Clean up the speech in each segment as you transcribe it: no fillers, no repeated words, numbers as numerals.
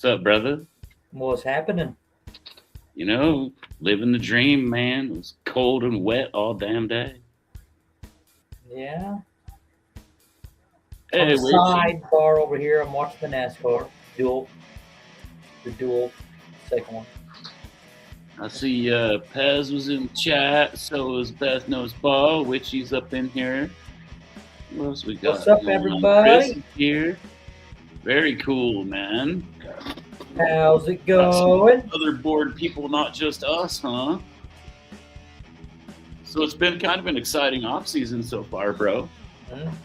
up, brother? What's happening? Living the dream, man. It was cold and wet all damn day. Yeah. On Hey, the Richie. sidebar over here, I'm watching the NASCAR the dual second one. I see Pez was in chat, so was Beth Knows Ball, Witchy's up in here. What else we What's got up, going on? Chris everybody? is here. Very cool, man. How's it Got some going? other board people, not just us, huh? So it's been kind of an exciting off season so far, bro.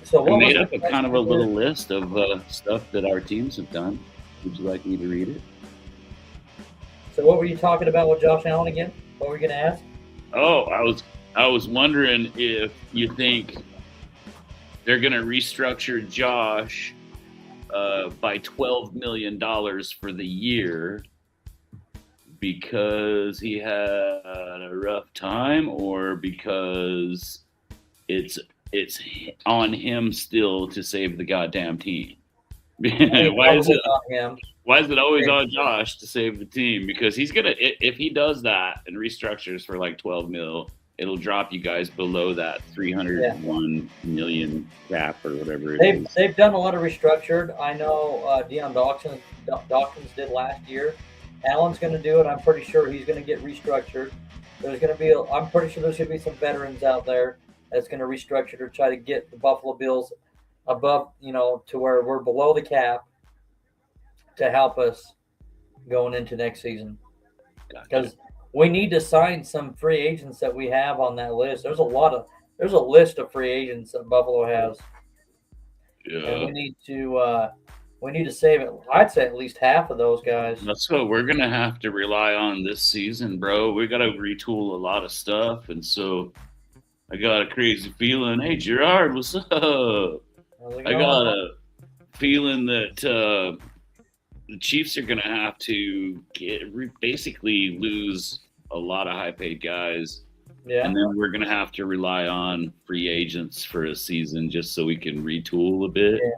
So I what was made the up a kind of a question here? little list of stuff that our teams have done. Would you like me to read it? So what were you talking about with Josh Allen again? What were you gonna ask? Oh, I was wondering if you think they're going to restructure Josh by $12 million for the year because he had a rough time, or because it's it's on him still to save the goddamn team. I think why is always it on him. why is it always on Josh to save the team? Because he's gonna, if he does that and restructures for like 12 mil, it'll drop you guys below that 301 million cap or whatever it is. They've done a lot of restructured. I know Deion Dawkins did last year. Allen's going to do it. I'm pretty sure he's going to get restructured. I'm pretty sure there's going to be some veterans out there that's going to restructure to try to get the Buffalo Bills above, to where we're below the cap to help us going into next season. Because we need to sign some free agents that we have on that list. There's a list of free agents that Buffalo has. Yeah. And we need to save it. I'd say at least half of those guys. That's what we're gonna have to rely on this season, bro. We gotta retool a lot of stuff, and so I got a crazy feeling. Hey, Gerard, what's up? I got a feeling that the Chiefs are gonna have to basically lose a lot of high-paid guys. Yeah. And then we're gonna have to rely on free agents for a season just so we can retool a bit. Yeah.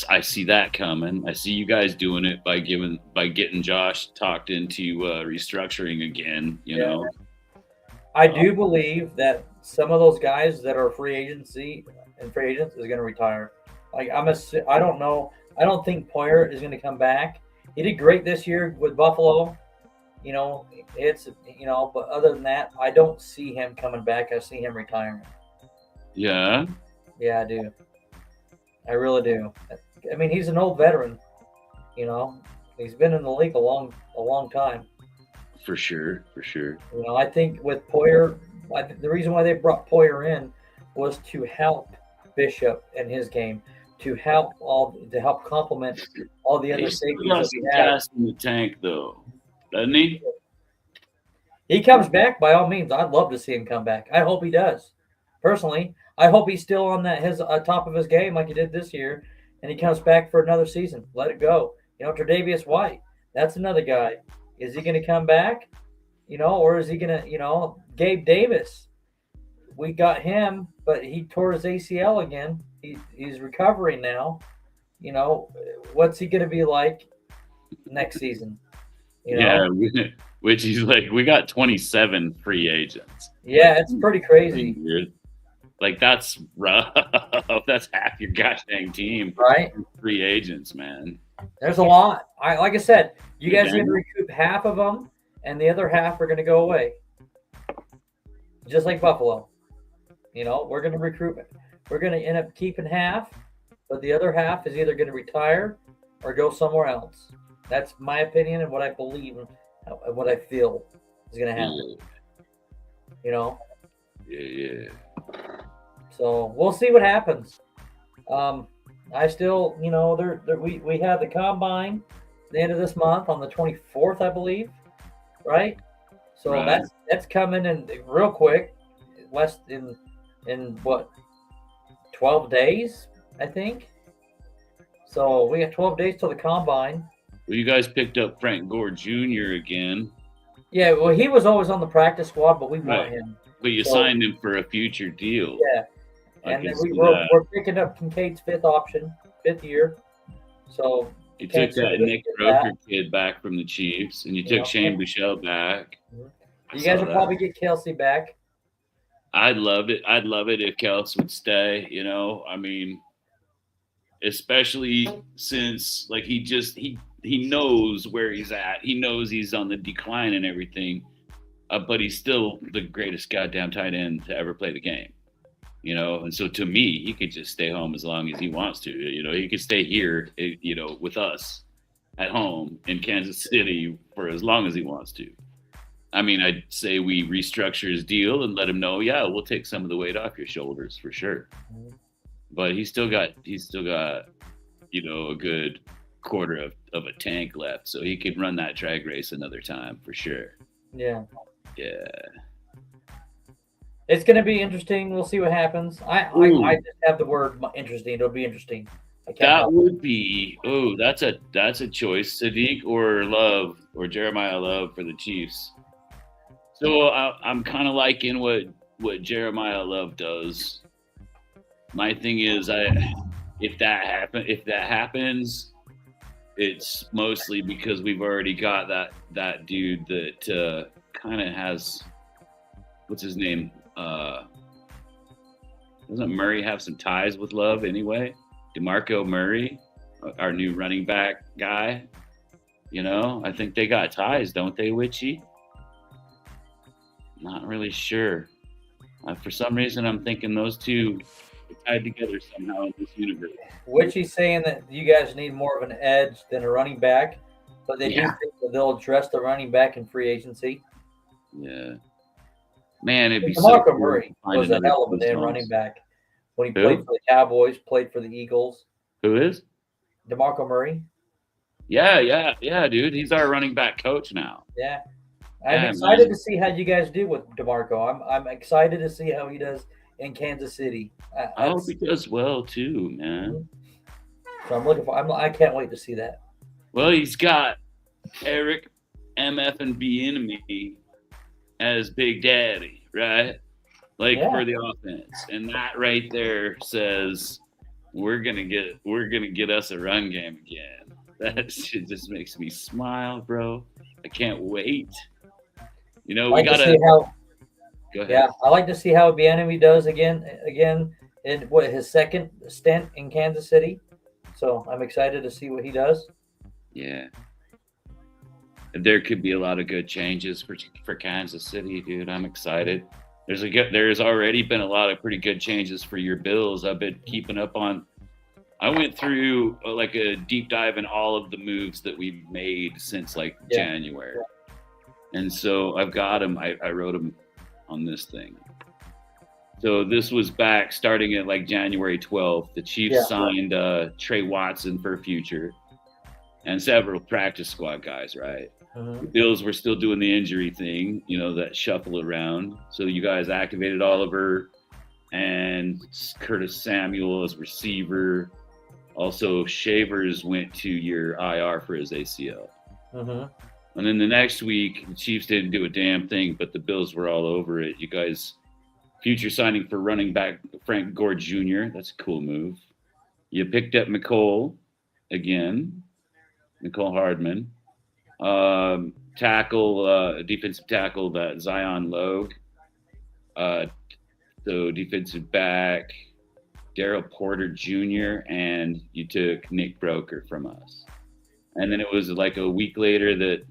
I see that coming. I see you guys doing it by getting Josh talked into restructuring again. You know, I do believe that some of those guys that are free agents is going to retire. Like I don't know. I don't think Poyer is going to come back. He did great this year with Buffalo. But other than that, I don't see him coming back. I see him retiring. Yeah. Yeah, I do. I really do. I mean, he's an old veteran. He's been in the league a long time. For sure. I think with Poyer, the reason why they brought Poyer in was to help Bishop in his game, to help complement all the other safeties that we have. Gas in the tank, though, doesn't he? He comes back by all means. I'd love to see him come back. I hope he does. Personally, I hope he's still on his top of his game like he did this year, and he comes back for another season. Let it go. Tre'Davious White, that's another guy. Is he going to come back? Or is he going to, Gabe Davis? We got him, but he tore his ACL again. He's recovering now. What's he going to be like next season? Yeah, which is like, we got 27 free agents. Yeah, it's pretty crazy. Like, that's rough. That's half your gosh dang team. Right? Free agents, man. There's a lot. Like I said, you guys are going to recoup half of them, and the other half are going to go away. Just like Buffalo. We're going to recruit it. We're going to end up keeping half, but the other half is either going to retire or go somewhere else. That's my opinion and what I believe and what I feel is going to happen. Yeah. So we'll see what happens. I still, we have the combine at the end of this month on the 24th, I believe, right? So right. that's coming in real quick, less in what, 12 days, I think. So we have 12 days till the combine. Well, you guys picked up Frank Gore Jr. again. Yeah, well, he was always on the practice squad, but we want him. But you signed him for a future deal. Yeah. And then we're picking up Kincaid's fifth year. So You took Kansas City that Nick did Broker kid back from the Chiefs, and you took that. Shane Buechele back. You guys will probably get Kelsey back. I'd love it. I'd love it if Kels would stay. I mean, especially since like he knows where he's at. He knows he's on the decline and everything, but he's still the greatest goddamn tight end to ever play the game. And so to me, he could just stay home as long as he wants to. He could stay here, with us at home in Kansas City for as long as he wants to. I mean, I'd say we restructure his deal and let him know, yeah, we'll take some of the weight off your shoulders for sure. But he's still got, a good quarter of a tank left, so he could run that drag race another time for sure. Yeah. Yeah. It's going to be interesting. We'll see what happens. I just have the word interesting. It'll be interesting. That would be that's a choice, Sadiq or Love or Jeremiah Love for the Chiefs. So I'm kind of liking what Jeremiah Love does. My thing is, if that happens, it's mostly because we've already got that dude that kind of has, what's his name? Doesn't Murray have some ties with Love anyway? DeMarco Murray, our new running back guy. I think they got ties, don't they, Witchy? Not really sure. For some reason, I'm thinking those two are tied together somehow in this universe. Witchy's saying that you guys need more of an edge than a running back, but they do think that they'll address the running back in free agency. Yeah. Man, it'd be DeMarco Murray was a hell of a damn running back when he played for the Cowboys, played for the Eagles. Who is? DeMarco Murray. Yeah, dude. He's our running back coach now. Yeah. I'm excited to see how you guys do with DeMarco. I'm excited to see how he does in Kansas City. I hope he does well too, man. So I'm looking for. I can't wait to see that. Well, he's got Eric MF and B Enemy as Big Daddy, right? For the offense, and that right there says we're gonna get us a run game again. That shit just makes me smile, bro. I can't wait. We gotta see how. Go ahead. Yeah, I like to see how Bieniemy does again in his second stint in Kansas City. So I'm excited to see what he does. Yeah, there could be a lot of good changes for Kansas City, dude. I'm excited. There's already been a lot of pretty good changes for your Bills. I've been keeping up on. I went through like a deep dive in all of the moves that we've made since January. And so I've got them. I wrote them on this thing. So this was back starting at January 12th. The Chiefs signed Trey Watson for future and several practice squad guys, right? The Bills were still doing the injury thing, that shuffle around. So you guys activated Oliver and Curtis Samuel as receiver. Also, Shavers went to your IR for his ACL. And then the next week, the Chiefs didn't do a damn thing, but the Bills were all over it. You guys, future signing for running back Frank Gore Jr. That's a cool move. You picked up Nicole Hardman. Defensive tackle, that Zion Logue. So defensive back, Daryl Porter Jr., and you took Nick Broker from us. And then it was a week later that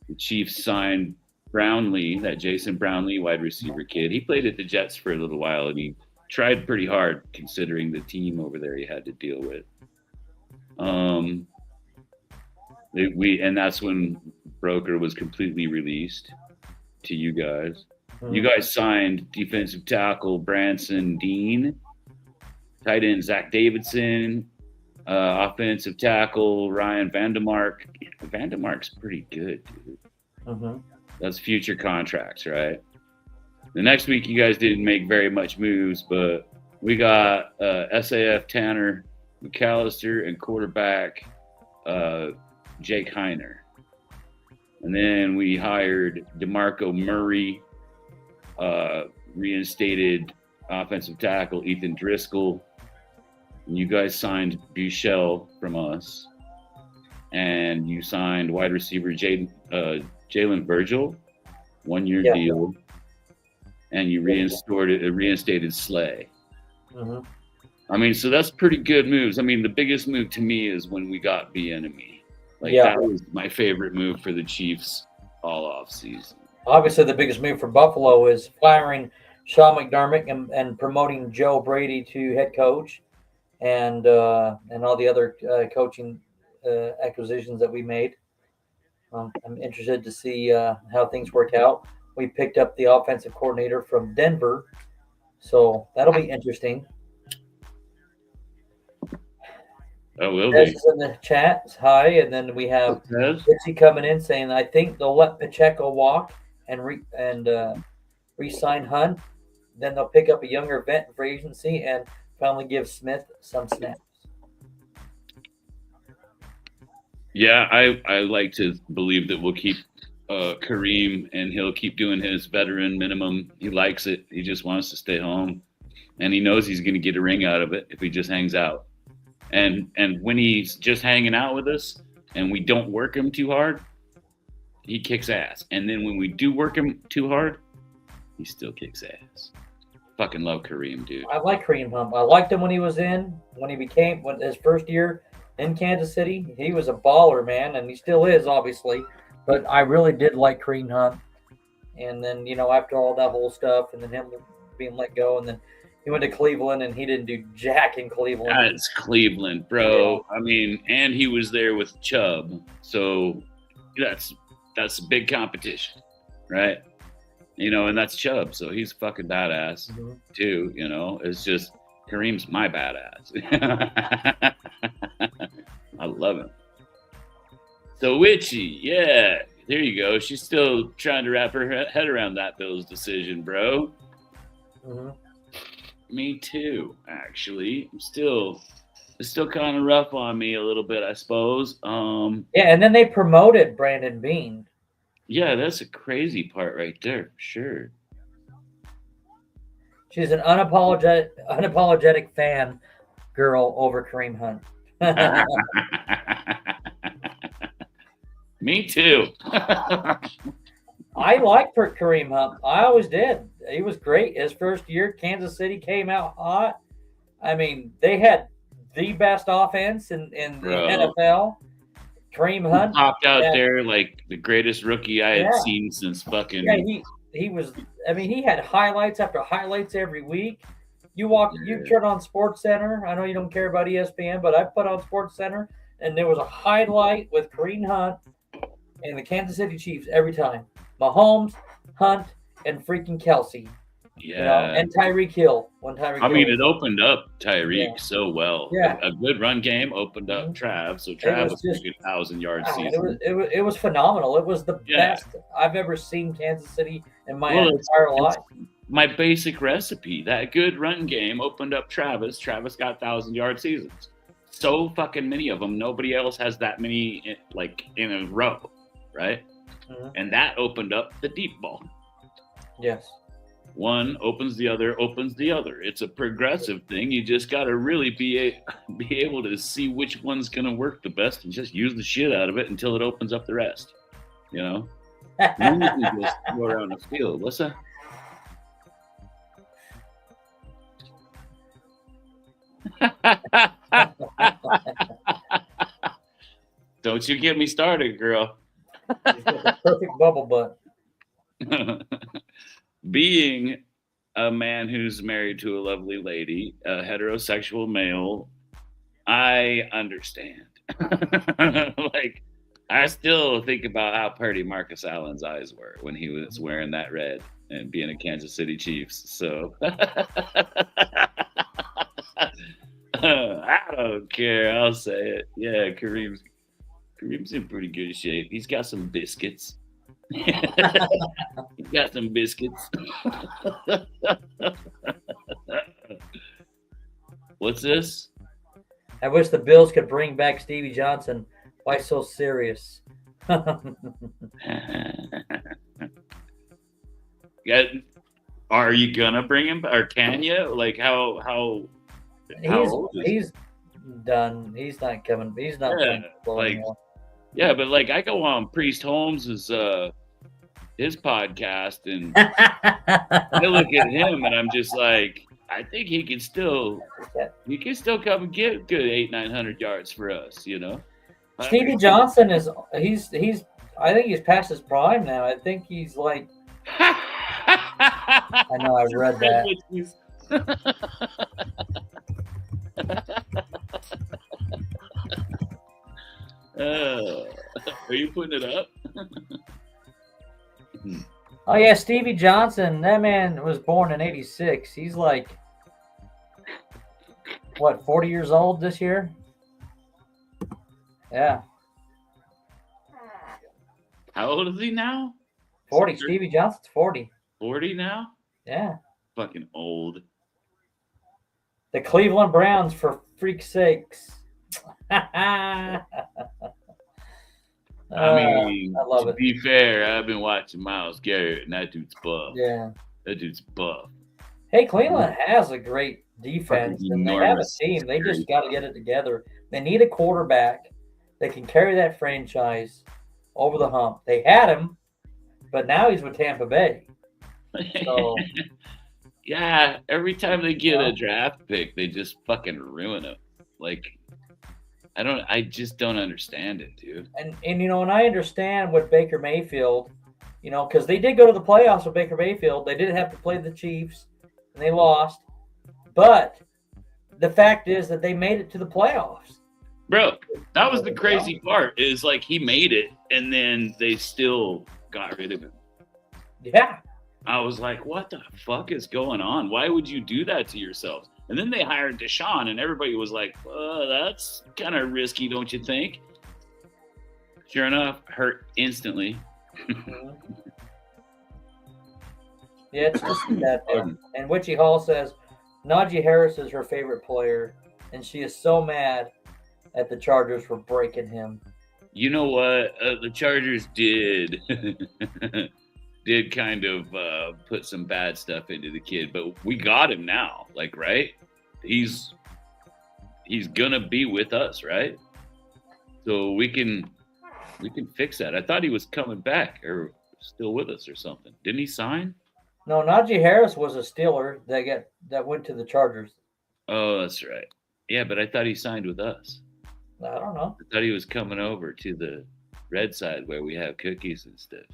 the Chiefs signed Brownlee, that Jason Brownlee wide receiver kid. He played at the Jets for a little while, and he tried pretty hard considering the team over there he had to deal with. And that's when Broker was completely released to you guys. You guys signed defensive tackle Branson Dean, tight end Zach Davidson, offensive tackle Ryan Vandemark. Vandemark's pretty good, dude. That's future contracts, right? The next week, you guys didn't make very much moves, but we got SAF Tanner McAllister and quarterback Jake Heiner. And then we hired DeMarco Murray, reinstated offensive tackle Ethan Driscoll. And you guys signed Buechele from us. and you signed wide receiver Jalen Virgil, 1-year Yeah. deal, and you reinstated Slay. Mm-hmm. I mean, so that's pretty good moves. I mean, the biggest move to me is when we got Bieniemy. Like Yeah. that was my favorite move for the Chiefs all off season. Obviously, the biggest move for Buffalo is firing Sean McDermott and promoting Joe Brady to head coach, and all the other coaching acquisitions that we made. I'm interested to see how things work out. We picked up the offensive coordinator from Denver, so that'll be interesting. That will Des be. is in the chat. Hi, and then we have Des? Richie coming in saying, "I think they'll let Pacheco walk and re-sign Hunt. Then they'll pick up a younger vet in free agency and finally give Smith some snaps." Yeah, I like to believe that we'll keep Kareem, and he'll keep doing his veteran minimum. He likes it. He just wants to stay home, and he knows he's going to get a ring out of it if he just hangs out. And when he's just hanging out with us, and we don't work him too hard, he kicks ass. And then when we do work him too hard, he still kicks ass. Fucking love Kareem, dude. I like Kareem Hunt. I liked him when he became his first year in Kansas City. He was a baller, man, and he still is, obviously. But I really did like Kareem Hunt. And then, after all that whole stuff, and then him being let go, and then he went to Cleveland, and he didn't do jack in Cleveland. That's Cleveland, bro. Yeah. I mean, and he was there with Chubb, so that's a big competition, right? And that's Chubb, so he's fucking badass too. It's just Kareem's my badass. I love him. So Witchy, yeah, there you go. She's still trying to wrap her head around that Bills decision, bro. Mm-hmm. Me too, actually. It's still kind of rough on me a little bit, I suppose. Yeah, and then they promoted Brandon Beane. Yeah, that's a crazy part right there, for sure. She's an unapologetic fan girl over Kareem Hunt. Me too. I liked Kareem Hunt. I always did. He was great. His first year, Kansas City came out hot. I mean, they had the best offense in the NFL. Kareem Hunt popped out there like the greatest rookie I had seen since fucking. Yeah, he was. I mean, he had highlights after highlights every week. You turn on Sports Center. I know you don't care about ESPN, but I put on Sports Center, and there was a highlight with Kareem Hunt and the Kansas City Chiefs every time. Mahomes, Hunt, and freaking Kelsey. Yeah. And Tyreek Hill. It opened up Tyreek so well. Yeah. A good run game opened up Trav. So Trav was just 1,000-yard season. It was phenomenal. It was the best I've ever seen Kansas City in my entire life. My basic recipe. That good run game opened up Travis. Travis got 1,000-yard seasons. So fucking many of them. Nobody else has that many in a row, right? Mm-hmm. And that opened up the deep ball. Yes. One opens the other. It's a progressive thing. You just got to really be able to see which one's going to work the best and just use the shit out of it until it opens up the rest. You can just go around the field. What's that? Don't you get me started, girl. She's got the perfect bubble butt. Being a man who's married to a lovely lady, a heterosexual male, I understand. I still think about how pretty Marcus Allen's eyes were when he was wearing that red and being a Kansas City Chiefs. So I don't care. I'll say it. Yeah, Kareem's in pretty good shape. He's got some biscuits. He's got some biscuits. What's this? I wish the Bills could bring back Stevie Johnson. Why so serious? Yeah, are you gonna bring him, or can you? Like how he's done. He's not coming. He's not like anymore. Yeah, but like I go on Priest Holmes's his podcast, and I look at him, and I'm just like, I think he can still come and get good 800-900 yards for us. Stevie Johnson he's I think he's past his prime now. I think he's like I know I've read that. Are you putting it up? Oh yeah, Stevie Johnson. That man was born in '86. He's like what, 40 years old this year? Yeah. How old is he now? 40. Stevie Johnson's 40. 40 now? Yeah. Fucking old. The Cleveland Browns, for freak's sakes. I mean, I love it. To be fair, I've been watching Myles Garrett, and that dude's buff. Yeah. That dude's buff. Hey, Cleveland has a great defense, and they have a team. They just got to get it together. They need a quarterback that can carry that franchise over the hump. They had him, but now he's with Tampa Bay. So, yeah, every time they get a draft pick, they just fucking ruin it. Like, I just don't understand it, dude. And and I understand with Baker Mayfield, because they did go to the playoffs with Baker Mayfield. They did have to play the Chiefs, and they lost. But the fact is that they made it to the playoffs. Bro, that was the crazy part, is like he made it, and then they still got rid of him. Yeah. I was like, what the fuck is going on? Why would you do that to yourselves? And then they hired Deshaun, and everybody was like, that's kind of risky, don't you think? Sure enough, hurt instantly. Yeah, it's just that. And Witchy Hall says, Najee Harris is her favorite player, and she is so mad at the Chargers for breaking him. You know what? The Chargers did kind of put some bad stuff into the kid, but we got him now. Like, right? He's gonna be with us, right? So we can fix that. I thought he was coming back or still with us or something. Didn't he sign? No, Najee Harris was a Steeler that went to the Chargers. Oh, that's right. Yeah, but I thought he signed with us. I don't know. I thought he was coming over to the red side where we have cookies and stuff.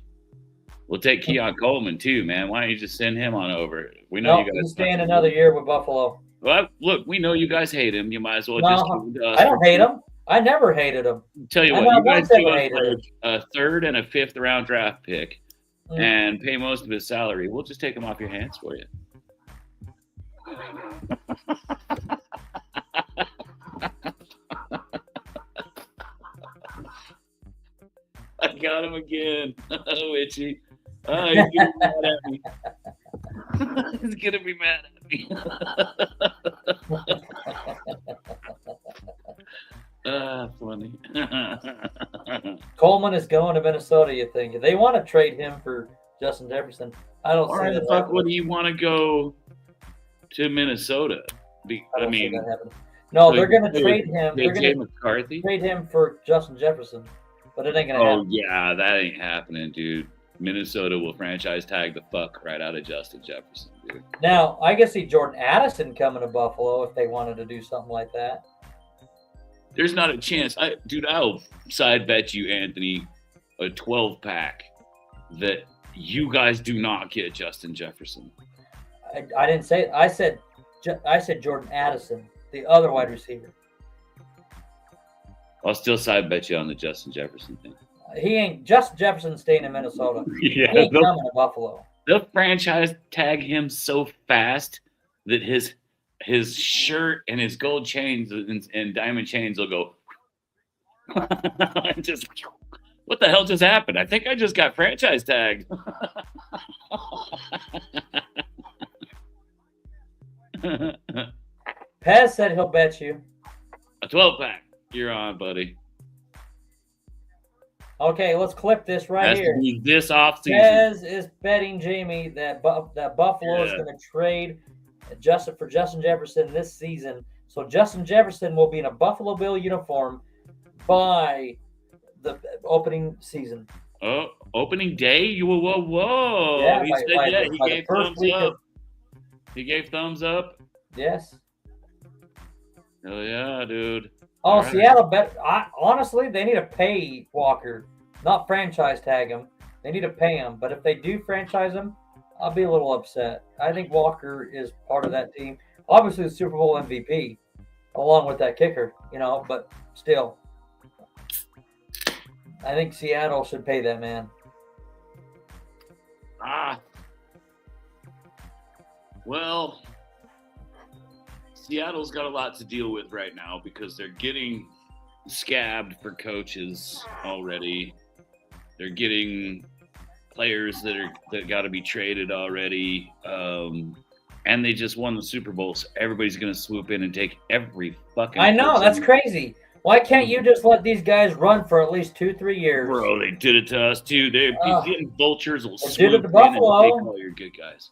We'll take Keon Coleman too, man. Why don't you just send him on over? We know you guys. He's staying another year with Buffalo. Well, look, we know you guys hate him. You might as well just give him to us. I don't hate him. I never hated him. Tell you what, you guys do for a third and a fifth round draft pick and pay most of his salary. We'll just take him off your hands for you. I got him again. Witchy. Oh, he's gonna be mad at me. He's gonna be mad at me. Funny. Coleman is going to Minnesota, you think? They want to trade him for Justin Jefferson. I don't see that. Fuck, would he want to go to Minnesota? I mean, no, they're going to trade him. They're going to trade him for Justin Jefferson, but it ain't going to happen. Oh, yeah, that ain't happening, dude. Minnesota will franchise tag the fuck right out of Justin Jefferson, dude. Now, I can see Jordan Addison coming to Buffalo if they wanted to do something like that. There's not a chance. I'll side bet you, Anthony, a 12-pack that you guys do not get Justin Jefferson. I didn't say it. I said Jordan Addison, the other wide receiver. I'll still side bet you on the Justin Jefferson thing. Justin Jefferson staying in Minnesota. Yeah, he ain't coming to Buffalo. They'll franchise tag him so fast that his shirt and his gold chains and diamond chains will go. Just, what the hell just happened? I think I just got franchise tagged. Pez said he'll bet you a 12-pack. You're on, buddy. Okay, let's clip this right here. This offseason. Pez is betting Jamie that Buffalo is going to trade for Justin Jefferson this season. So Justin Jefferson will be in a Buffalo Bill uniform by the opening season. Oh, opening day? Whoa. Yeah, He said by yeah. the He gave first thumbs week up. of He gave thumbs up. yes. Oh yeah, dude. Oh, All right. Seattle bet. Honestly, they need to pay Walker, not franchise tag him. They need to pay him. But if they do franchise him, I'll be a little upset. I think Walker is part of that team. Obviously, the Super Bowl MVP, along with that kicker, but still, I think Seattle should pay that man. Well, Seattle's got a lot to deal with right now because they're getting scabbed for coaches already. They're getting players that got to be traded already, and they just won the Super Bowl. So everybody's gonna swoop in and take every fucking. I know that's crazy. Why can't you just let these guys run for at least 2-3 years? Bro, they did it to us too. They're getting vultures will swoop did it to in Buffalo. and take all your good guys.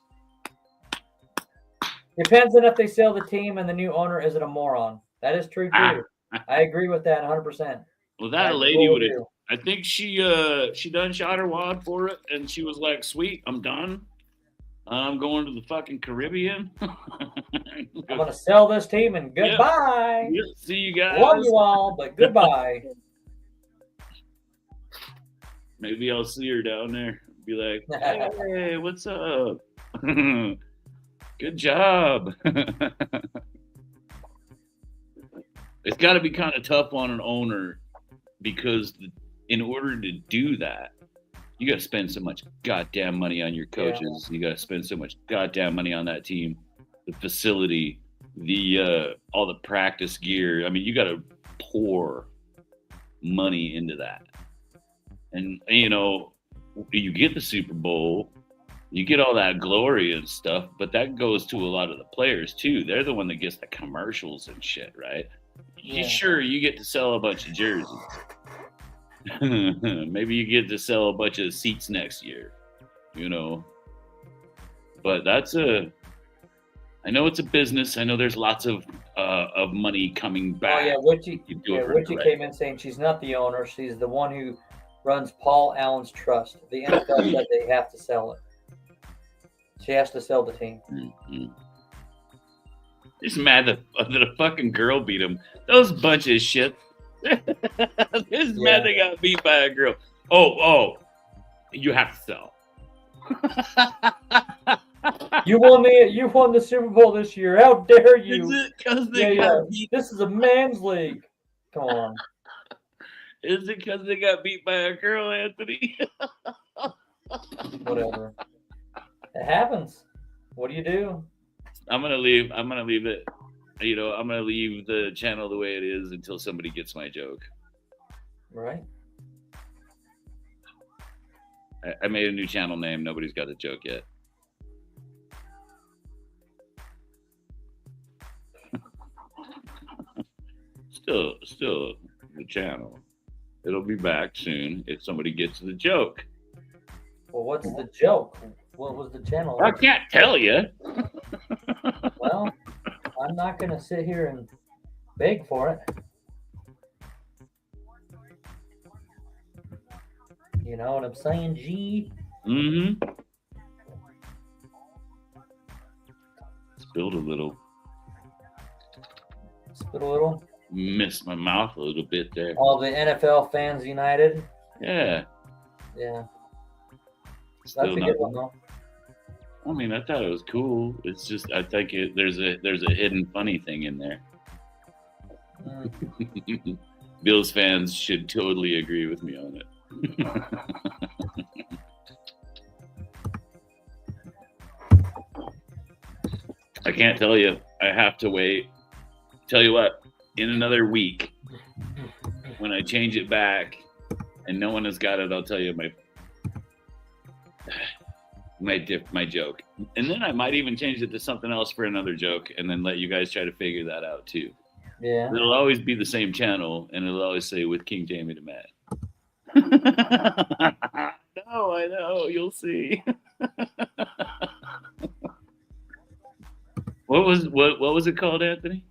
Depends on if they sell the team and the new owner isn't a moron. That is true too. I agree with that 100%. Well, that lady would have. I think she done shot her wad for it, and she was like, "Sweet, I'm done. I'm going to the fucking Caribbean. I'm gonna sell this team and goodbye. Yep. See you guys. Love you all, but goodbye." Maybe I'll see her down there. Be like, "Hey, what's up? Good job." It's got to be kind of tough on an owner because in order to do that, you got to spend so much goddamn money on your coaches. Yeah. You got to spend so much goddamn money on that team, the facility, the all the practice gear. I mean, you got to pour money into that. And you get the Super Bowl, you get all that glory and stuff, but that goes to a lot of the players too. They're the one that gets the commercials and shit, right? Yeah. Sure, you get to sell a bunch of jerseys. Maybe you get to sell a bunch of seats next year, But I know it's a business. I know there's lots of money coming back. Oh yeah, Witchy came in saying she's not the owner. She's the one who runs Paul Allen's trust. The NFL said they have to sell it. She has to sell the team. Mm-hmm. He's mad that a fucking girl beat him. Those bunch of shit. He's mad they got beat by a girl. Oh, you have to sell. You won the Super Bowl this year. How dare you? Is it because they got beat? This is a man's league. Come on. Is it because they got beat by a girl, Anthony? Whatever. It happens. What do you do? I'm gonna leave it. I'm gonna leave the channel the way it is until somebody gets my joke. Right. I made a new channel name. Nobody's got a joke yet. Still the channel. It'll be back soon if somebody gets the joke. Well, what's the joke? What was the channel? I can't tell you. Well, I'm not going to sit here and beg for it. You know what I'm saying, G? Mm-hmm. Spilled a little. Spilled a little? Missed my mouth a little bit there. All the NFL fans united? Yeah. Yeah. Still That's a good one, though. I mean, I thought it was cool. It's just I think there's a hidden funny thing in there. Bills fans should totally agree with me on it. I can't tell you. I have to wait. Tell you what, in another week, when I change it back and no one has got it, I'll tell you my joke. And then I might even change it to something else for another joke and then let you guys try to figure that out too. Yeah. It'll always be the same channel and it'll always say with King Jamie the Matt. No, I know. You'll see. What was it called, Anthony?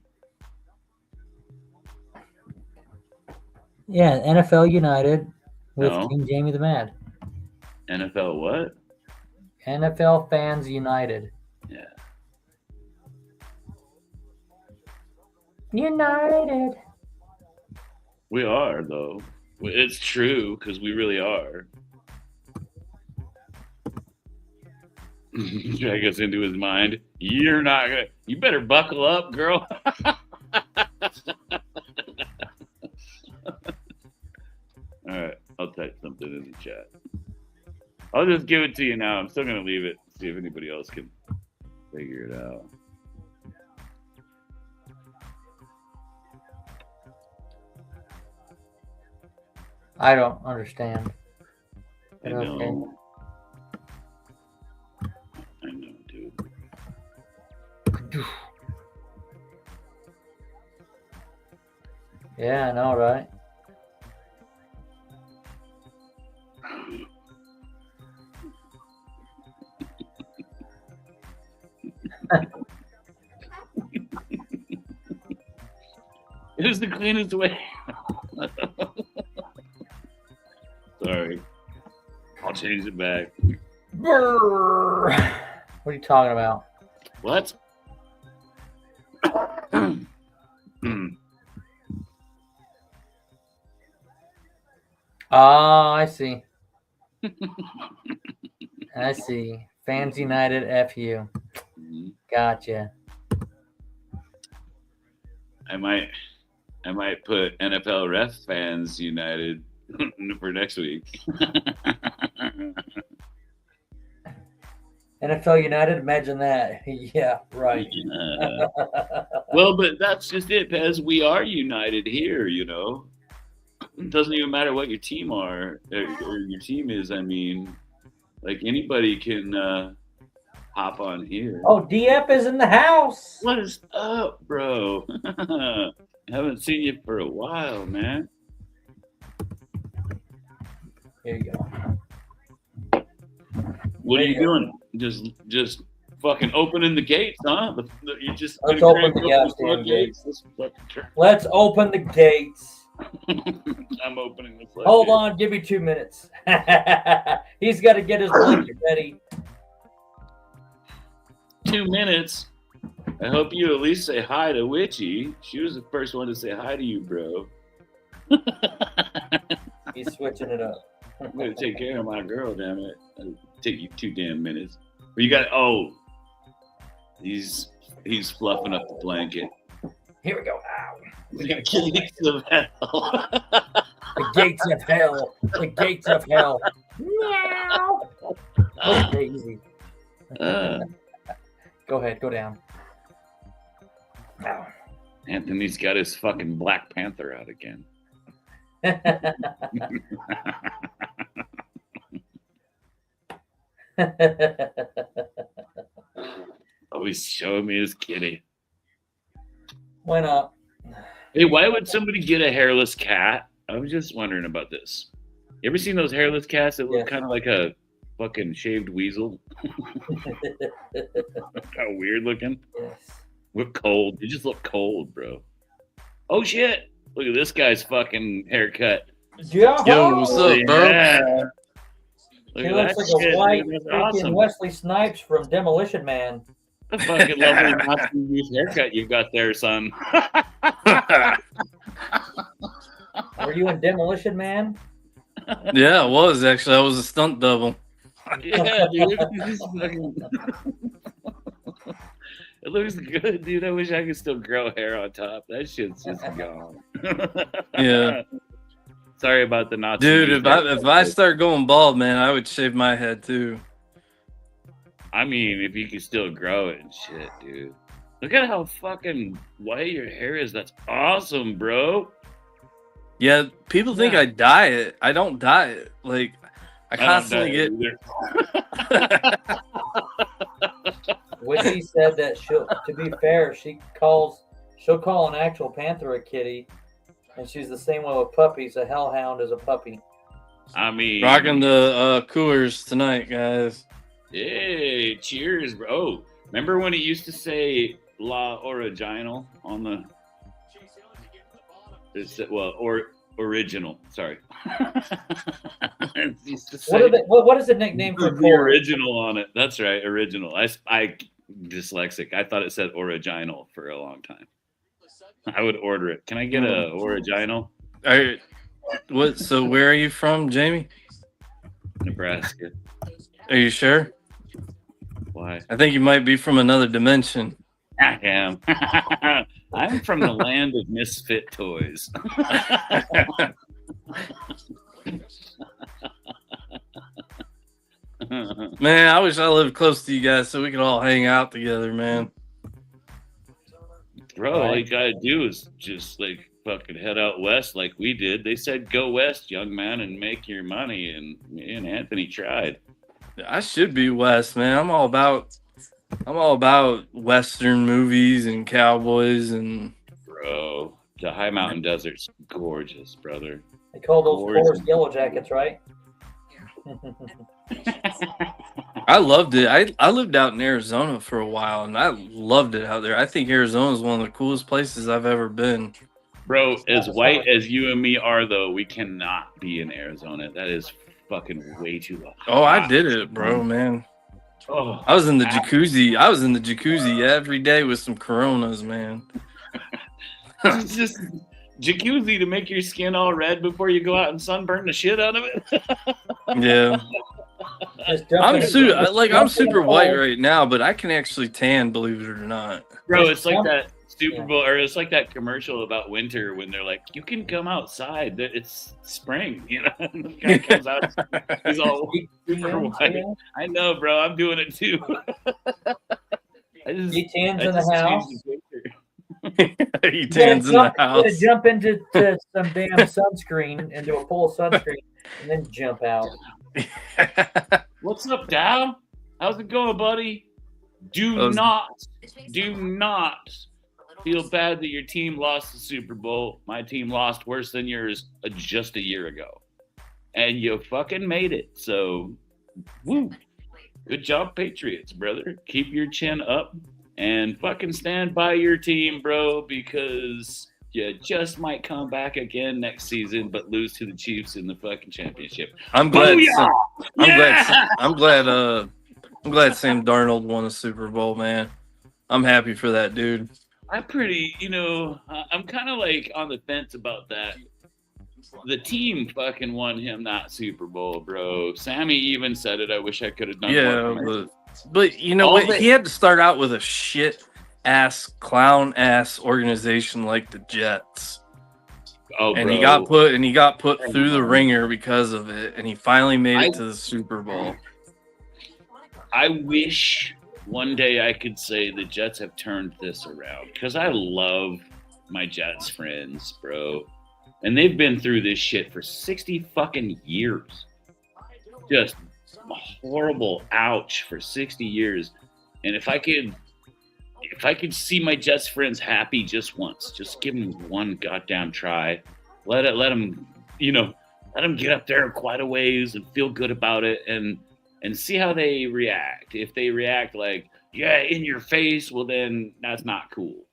Yeah, NFL United with No. King Jamie the Mad. NFL what? NFL Fans United. Yeah. United. We are, though. It's true, because we really are. Drag us into his mind. You're not gonna. You better buckle up, girl. All right, I'll type something in the chat. I'll just give it to you now. I'm still gonna leave it. See if anybody else can figure it out. I don't understand. I know. I know, dude. Yeah, I know, right? It is the cleanest way. Sorry. I'll change it back. Brrr. What are you talking about? What? Oh, I see. I see. Fans United, F you. Gotcha. I might put NFL Ref Fans United for next week. NFL United, imagine that. Yeah, right. Well, but that's just it, Pez. We are united here, you know. It doesn't even matter what your team are or your team is. I mean, like anybody can hop on here. Oh, DF is in the house. What is up, bro? Haven't seen you for a while, man. Here you go. What are you doing? Just fucking opening the gates, huh? You just Let's open the goddamn gates. Let's open the gates. I'm opening the floodgates. Hold on, give me 2 minutes. He's got to get his blanket ready. 2 minutes. I hope you at least say hi to Witchy. She was the first one to say hi to you, bro. He's switching it up. I'm gonna take care of my girl, damn it. It'll take you 2 damn minutes. But you got he's fluffing up the blanket. Here we go. Ow. The gates of hell. The gates of hell. The gates of hell. Meow. Okay, easy. Go ahead, go down. Ow. Anthony's got his fucking Black Panther out again. Always showing me his kitty. Why not? Hey, why would somebody get a hairless cat? I was just wondering about this. You ever seen those hairless cats that look kind of like a fucking shaved weasel? How weird looking. Yes. Look cold. They just look cold, bro. Oh shit! Look at this guy's fucking haircut. Yeah. Yo, what's up, bro? Yeah. Look He at looks that like shit, a white dude. That's freaking awesome. Wesley Snipes from Demolition Man. The fucking lovely Nazi haircut you got there, son. Were you in Demolition Man? Yeah, it was actually. I was a stunt double. Yeah, dude. It looks good, dude. I wish I could still grow hair on top. That shit's just gone. Yeah. Sorry about the Nazi. Dude, if I start going bald, man, I would shave my head too. I mean, if you can still grow it and shit, dude. Look at how fucking white your hair is. That's awesome, bro. Yeah, people think I dye it. I don't dye it. Like, I constantly get. Witchy said that to be fair, she'll call an actual panther a kitty, and she's the same way with puppies. A hellhound is a puppy. I mean, Rocking the Coors tonight, guys. Hey, cheers, bro. Oh, remember when it used to say La Original on the? Well, or Original. Sorry. What is the nickname for the Corey? original on it? That's right, original. I dyslexic. I thought it said original for a long time. I would order it. Can I get a original? All right. What? So where are you from, Jamie? Nebraska. Are you sure? Why? I think you might be from another dimension. I am. I'm from the land of misfit toys. Man, I wish I lived close to you guys so we could all hang out together, man. Bro, all you gotta do is just like fucking head out west like we did. They said go west, young man, and make your money, and me and Anthony tried. I should be west, man. I'm all about Western movies and cowboys and. Bro, the high mountain desert's gorgeous, brother. They call those forest yellow jackets, right? I loved it. I lived out in Arizona for a while, and I loved it out there. I think Arizona is one of the coolest places I've ever been. Bro, as white as you and me are, though, we cannot be in Arizona. That is fucking way too hot. Oh, I did it, bro, man. Oh, I was in the jacuzzi. I was in the jacuzzi every day with some Coronas, man. It's just jacuzzi to make your skin all red before you go out and sunburn the shit out of it. Yeah. I'm super white right now, but I can actually tan, believe it or not. Bro, it's like that Super Bowl, or it's like that commercial about winter when they're like, you can come outside. It's spring, you know? The guy comes out, he's all super white. I know, bro. I'm doing it too. He tans in the house. He tans in the house. You jump into some damn sunscreen, into a pool of sunscreen, and then jump out. What's up, Dow? How's it going, buddy? Do not feel bad that your team lost the Super Bowl. My team lost worse than yours just a year ago. And you fucking made it. So, woo. Good job, Patriots, brother. Keep your chin up and fucking stand by your team, bro, because you just might come back again next season, but lose to the Chiefs in the fucking championship. I'm glad. I'm glad Sam Darnold won a Super Bowl, man. I'm happy for that dude. I'm kind of like on the fence about that. The team fucking won him that Super Bowl, bro. Sammy even said it. I wish I could have done more. But you know what? He had to start out with a shit ass, clown ass organization like the Jets. Oh, and bro. he got put through the ringer because of it, and he finally made it to the Super Bowl. I wish one day I could say the Jets have turned this around, because I love my Jets friends, bro. And they've been through this shit for 60 fucking years. Just a horrible ouch for 60 years. And if I could see my Jets friends happy just once, just give them one goddamn try. Let them get up there quite a ways and feel good about it, and see how they react. If they react like, yeah, in your face, well, then that's not cool.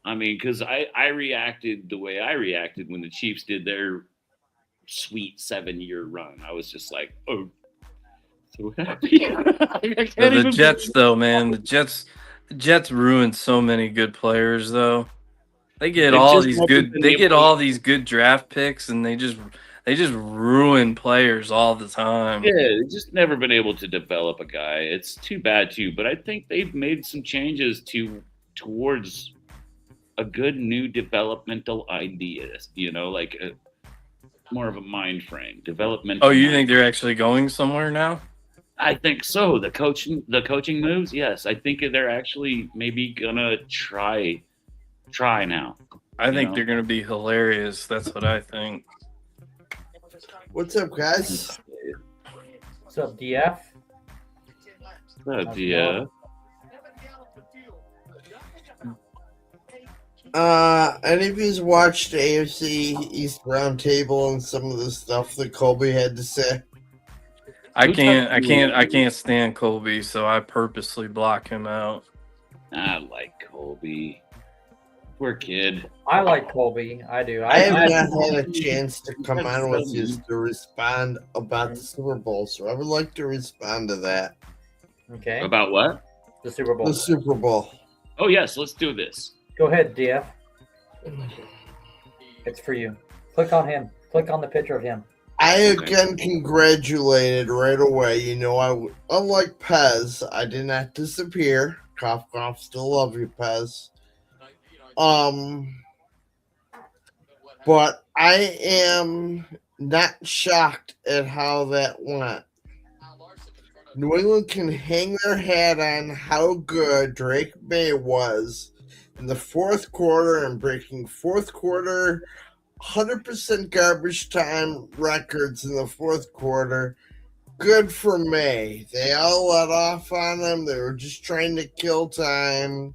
I mean, because I reacted the way I reacted when the Chiefs did their sweet 7-year run. I was just like, oh, so happy. The Jets, though, man, the Jets ruined so many good players, though. They get all these good draft picks, and they just ruin players all the time. Yeah, they've just never been able to develop a guy. It's too bad too, but I think they've made some changes towards a good new developmental ideas, like more of a mind frame, developmental. Oh, you think they're actually going somewhere now? I think so. The coaching moves, yes. I think they're actually maybe gonna try now. I think they're gonna be hilarious. That's what I think. What's up, guys? What's up, DF? What's up, DF? Any of you watched AFC East Roundtable and some of the stuff that Colby had to say? I can't stand Colby, so I purposely block him out. I like Colby. Poor kid. I like Colby. I do. I have not had a chance to come on with you to respond about the Super Bowl, so I would like to respond to that. Okay. About what? The Super Bowl. The Super Bowl. Oh, yes. Let's do this. Go ahead, DF. It's for you. Click on him. Click on the picture of him. I again congratulated right away. You know, unlike Pez, I did not disappear. Cough, cough. Still love you, Pez. But I am not shocked at how that went. New England can hang their hat on how good Drake May was in the fourth quarter and breaking fourth quarter 100% garbage time records in the fourth quarter. Good for May. They all let off on him. They were just trying to kill time.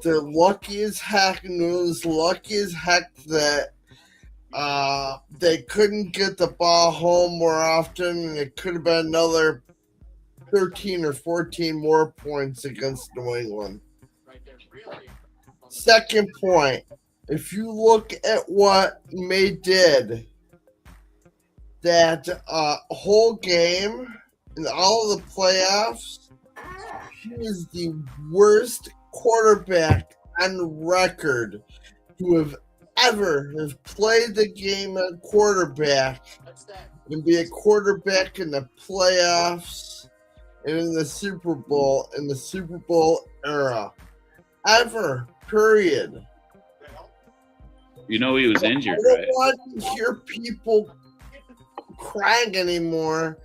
They're lucky as heck, and it was lucky as heck that they couldn't get the ball home more often, and it could have been another 13 or 14 more points against New England. Second point, if you look at what May did, that whole game in all of the playoffs, she is the worst quarterback on record to have ever have played the game at quarterback and be a quarterback in the playoffs and in the Super Bowl era. Ever. Period. You know he was injured, I don't right? want to hear people crying anymore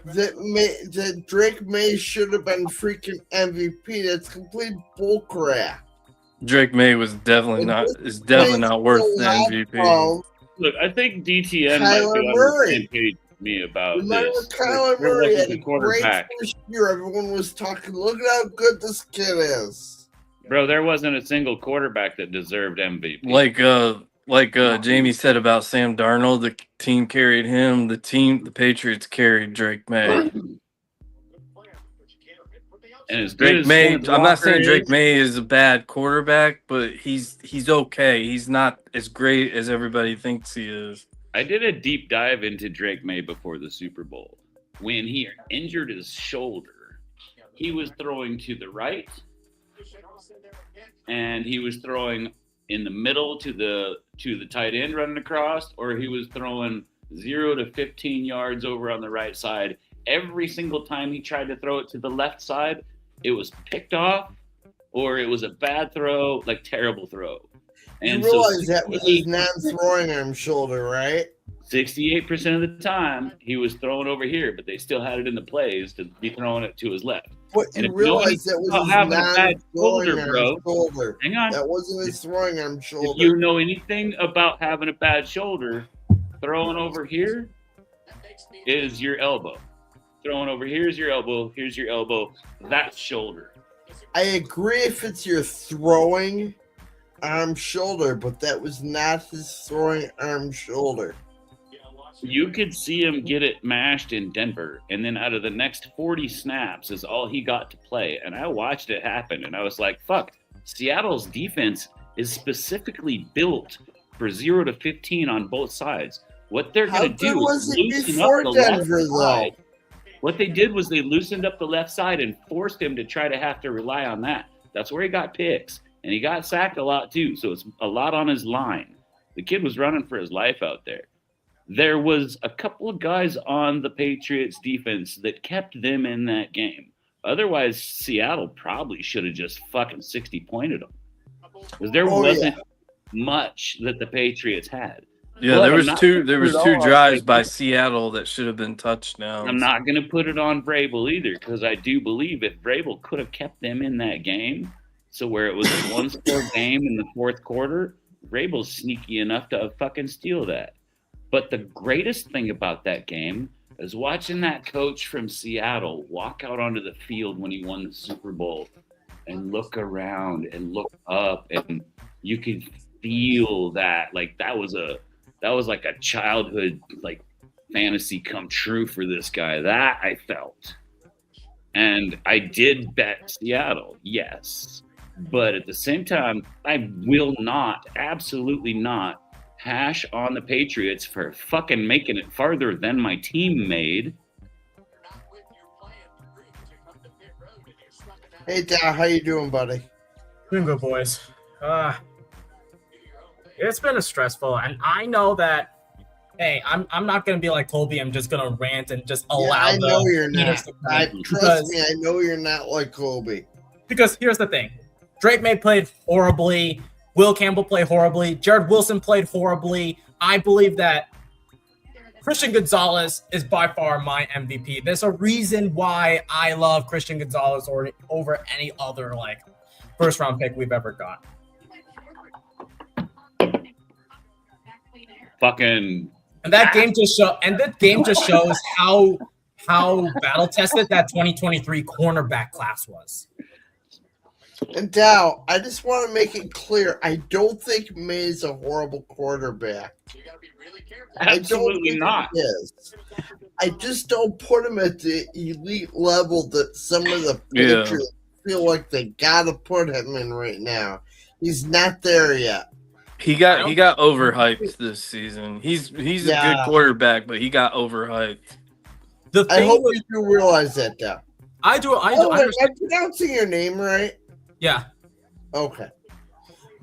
that Drake May should have been freaking MVP. That's complete bullcrap. Drake May was definitely not worth the MVP. Look, I think DTN Kyler might be on the Murray. same page with me about Remember this. Kyler There Murray wasn't had a a great quarterback. first year. Everyone was talking, look at how good this kid is. Bro, there wasn't a single quarterback that deserved MVP. Like Jamie said about Sam Darnold, the team carried him. The Patriots carried Drake May. And as good Drake as May, Spencer I'm not saying Walker Drake is, May is a bad quarterback, but he's okay. He's not as great as everybody thinks he is. I did a deep dive into Drake May before the Super Bowl. When he injured his shoulder, he was throwing to the right, and he was throwing in the middle to the tight end running across, or he was throwing 0 to 15 yards over on the right side. Every single time he tried to throw it to the left side, it was picked off, or it was a bad throw, like terrible throw. And you realize that was his non-throwing arm shoulder, right? 68% of the time, he was throwing over here, but they still had it in the plays to be throwing it to his left. But you realize that was his non-throwing arm shoulder. Hang on. That wasn't his throwing arm shoulder. If you know anything about having a bad shoulder, throwing over here is your elbow. Throwing over here is your elbow. Here's your elbow. That's shoulder. I agree if it's your throwing arm shoulder, but that was not his throwing arm shoulder. You could see him get it mashed in Denver, and then out of the next 40 snaps is all he got to play. And I watched it happen, and I was like, fuck, Seattle's defense is specifically built for 0 to 15 on both sides. What they're going to do is loosen up the Denver, left side. What they did was they loosened up the left side and forced him to try to have to rely on that. That's where he got picks, and he got sacked a lot too, so it's a lot on his line. The kid was running for his life out there. There was a couple of guys on the Patriots defense that kept them in that game. Otherwise, Seattle probably should have just fucking 60-pointed them. Because there wasn't much that the Patriots had. Yeah, but there was two drives by Seattle that should have been touchdowns. I'm not going to put it on Vrabel either, because I do believe if Vrabel could have kept them in that game, so where it was a one-score game in the fourth quarter, Vrabel's sneaky enough to fucking steal that. But the greatest thing about that game is watching that coach from Seattle walk out onto the field when he won the Super Bowl and look around and look up, and you could feel that like that was like a childhood like fantasy come true for this guy. That I felt. And I did bet Seattle, yes. But at the same time, I will not, absolutely not, hash on the Patriots for fucking making it farther than my team made. Hey, Dow, how you doing, buddy? Doing good, boys. It's been a stressful, and I know that. Hey, I'm not gonna be like Colby. I'm just gonna rant and just allow. Yeah, I know you're Peters not. to Trust me, I know you're not like Colby. Because here's the thing: Drake May played horribly. Will Campbell played horribly. Jared Wilson played horribly. I believe that Christian Gonzalez is by far my MVP. There's a reason why I love Christian Gonzalez over any other like first round pick we've ever got. Fucking. And that game just shows how battle tested that 2023 cornerback class was. And Dow, I just want to make it clear, I don't think May's a horrible quarterback. Absolutely not. He is. I just don't put him at the elite level that some of the Patriots feel like they gotta put him in right now. He's not there yet. He got overhyped this season. He's a good quarterback, but he got overhyped. I hope you do realize that, Dow. I do. Am I pronouncing your name right? Yeah. Okay.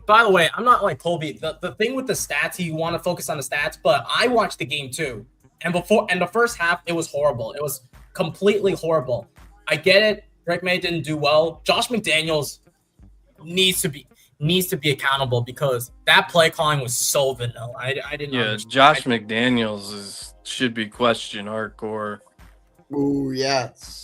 By the way, I'm not like Colby. The thing with the stats, you want to focus on the stats, but I watched the game too. And the first half, it was horrible. It was completely horrible. I get it. Drake May didn't do well. Josh McDaniels needs to be accountable because that play calling was so vanilla. I didn't. Yeah, Josh McDaniels should be questioned hardcore. Ooh, yes.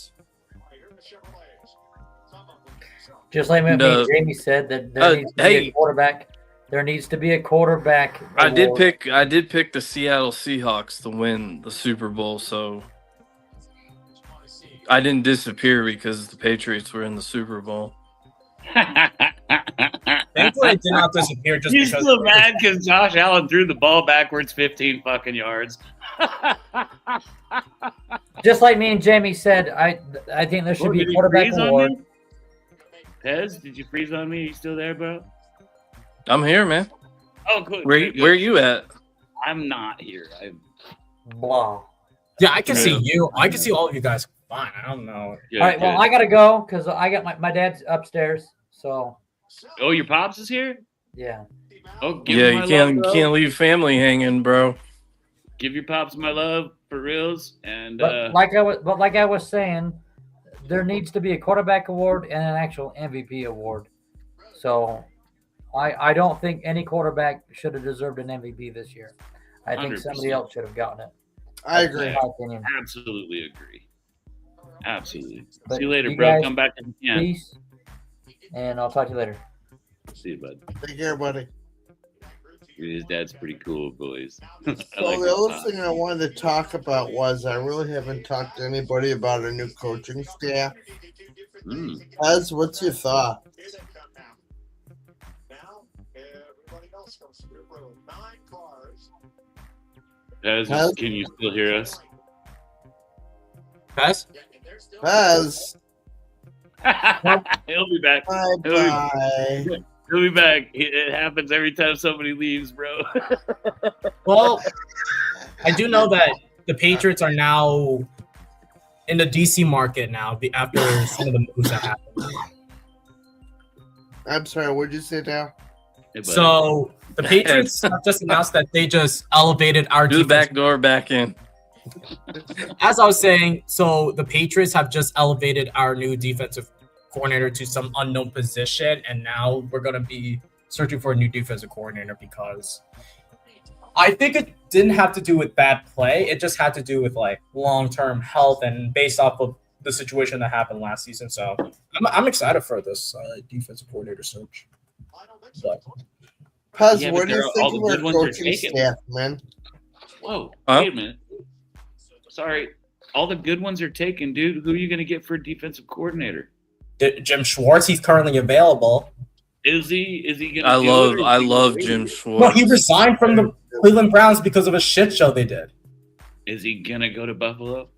Just like Jamie said, that there needs to be a quarterback. There needs to be a quarterback. I did pick the Seattle Seahawks to win the Super Bowl, so I didn't disappear because the Patriots were in the Super Bowl. Thankfully, it did not disappear. Just You're still mad because Josh Allen threw the ball backwards 15 fucking yards. Just like me and Jamie said, I think there should be a quarterback award. Pez, did you freeze on me? Are you still there, bro? I'm here, man. Oh, good. Where are you at? I'm not here. Blah. Yeah, I can see you. I can see all of you guys. Fine. I don't know. Yeah, all right. Well, I gotta go because I got my dad's upstairs. So. Oh, your pops is here? Yeah. Oh, you can't leave family hanging, bro. Give your pops my love for reals, and like I was saying, there needs to be a quarterback award and an actual MVP award. So, I don't think any quarterback should have deserved an MVP this year. I think 100%. Somebody else should have gotten it. I agree. In my opinion. Absolutely agree. Absolutely. But see you later, bro. Guys, come back if you can. Peace. And I'll talk to you later. See you, bud. Take care, buddy. His dad's pretty cool, boys. So the other thing I wanted to talk about was I really haven't talked to anybody about a new coaching staff. Az, what's your thought? Az, can you still hear us? Az? Az. He'll be back. Bye. He'll be back. It happens every time somebody leaves, bro. Well, I do know that the Patriots are now in the DC market now after some of the moves that happened. I'm sorry, what did you say now? Hey, so the Patriots have just announced that they just elevated our do the back door back in. As I was saying, so the Patriots have just elevated our new defensive coordinator to some unknown position, and now we're going to be searching for a new defensive coordinator because I think it didn't have to do with bad play. It just had to do with like long-term health and based off of the situation that happened last season. So I'm excited for this defensive coordinator search. Paz, what do you think of our coaching staff, man? Whoa, wait a minute. Sorry, all the good ones are taken, dude. Who are you going to get for a defensive coordinator? Jim Schwartz. He's currently available. Is he going to I love Jim Schwartz. Well, he resigned from the Cleveland Browns because of a shit show they did. Is he going to go to Buffalo?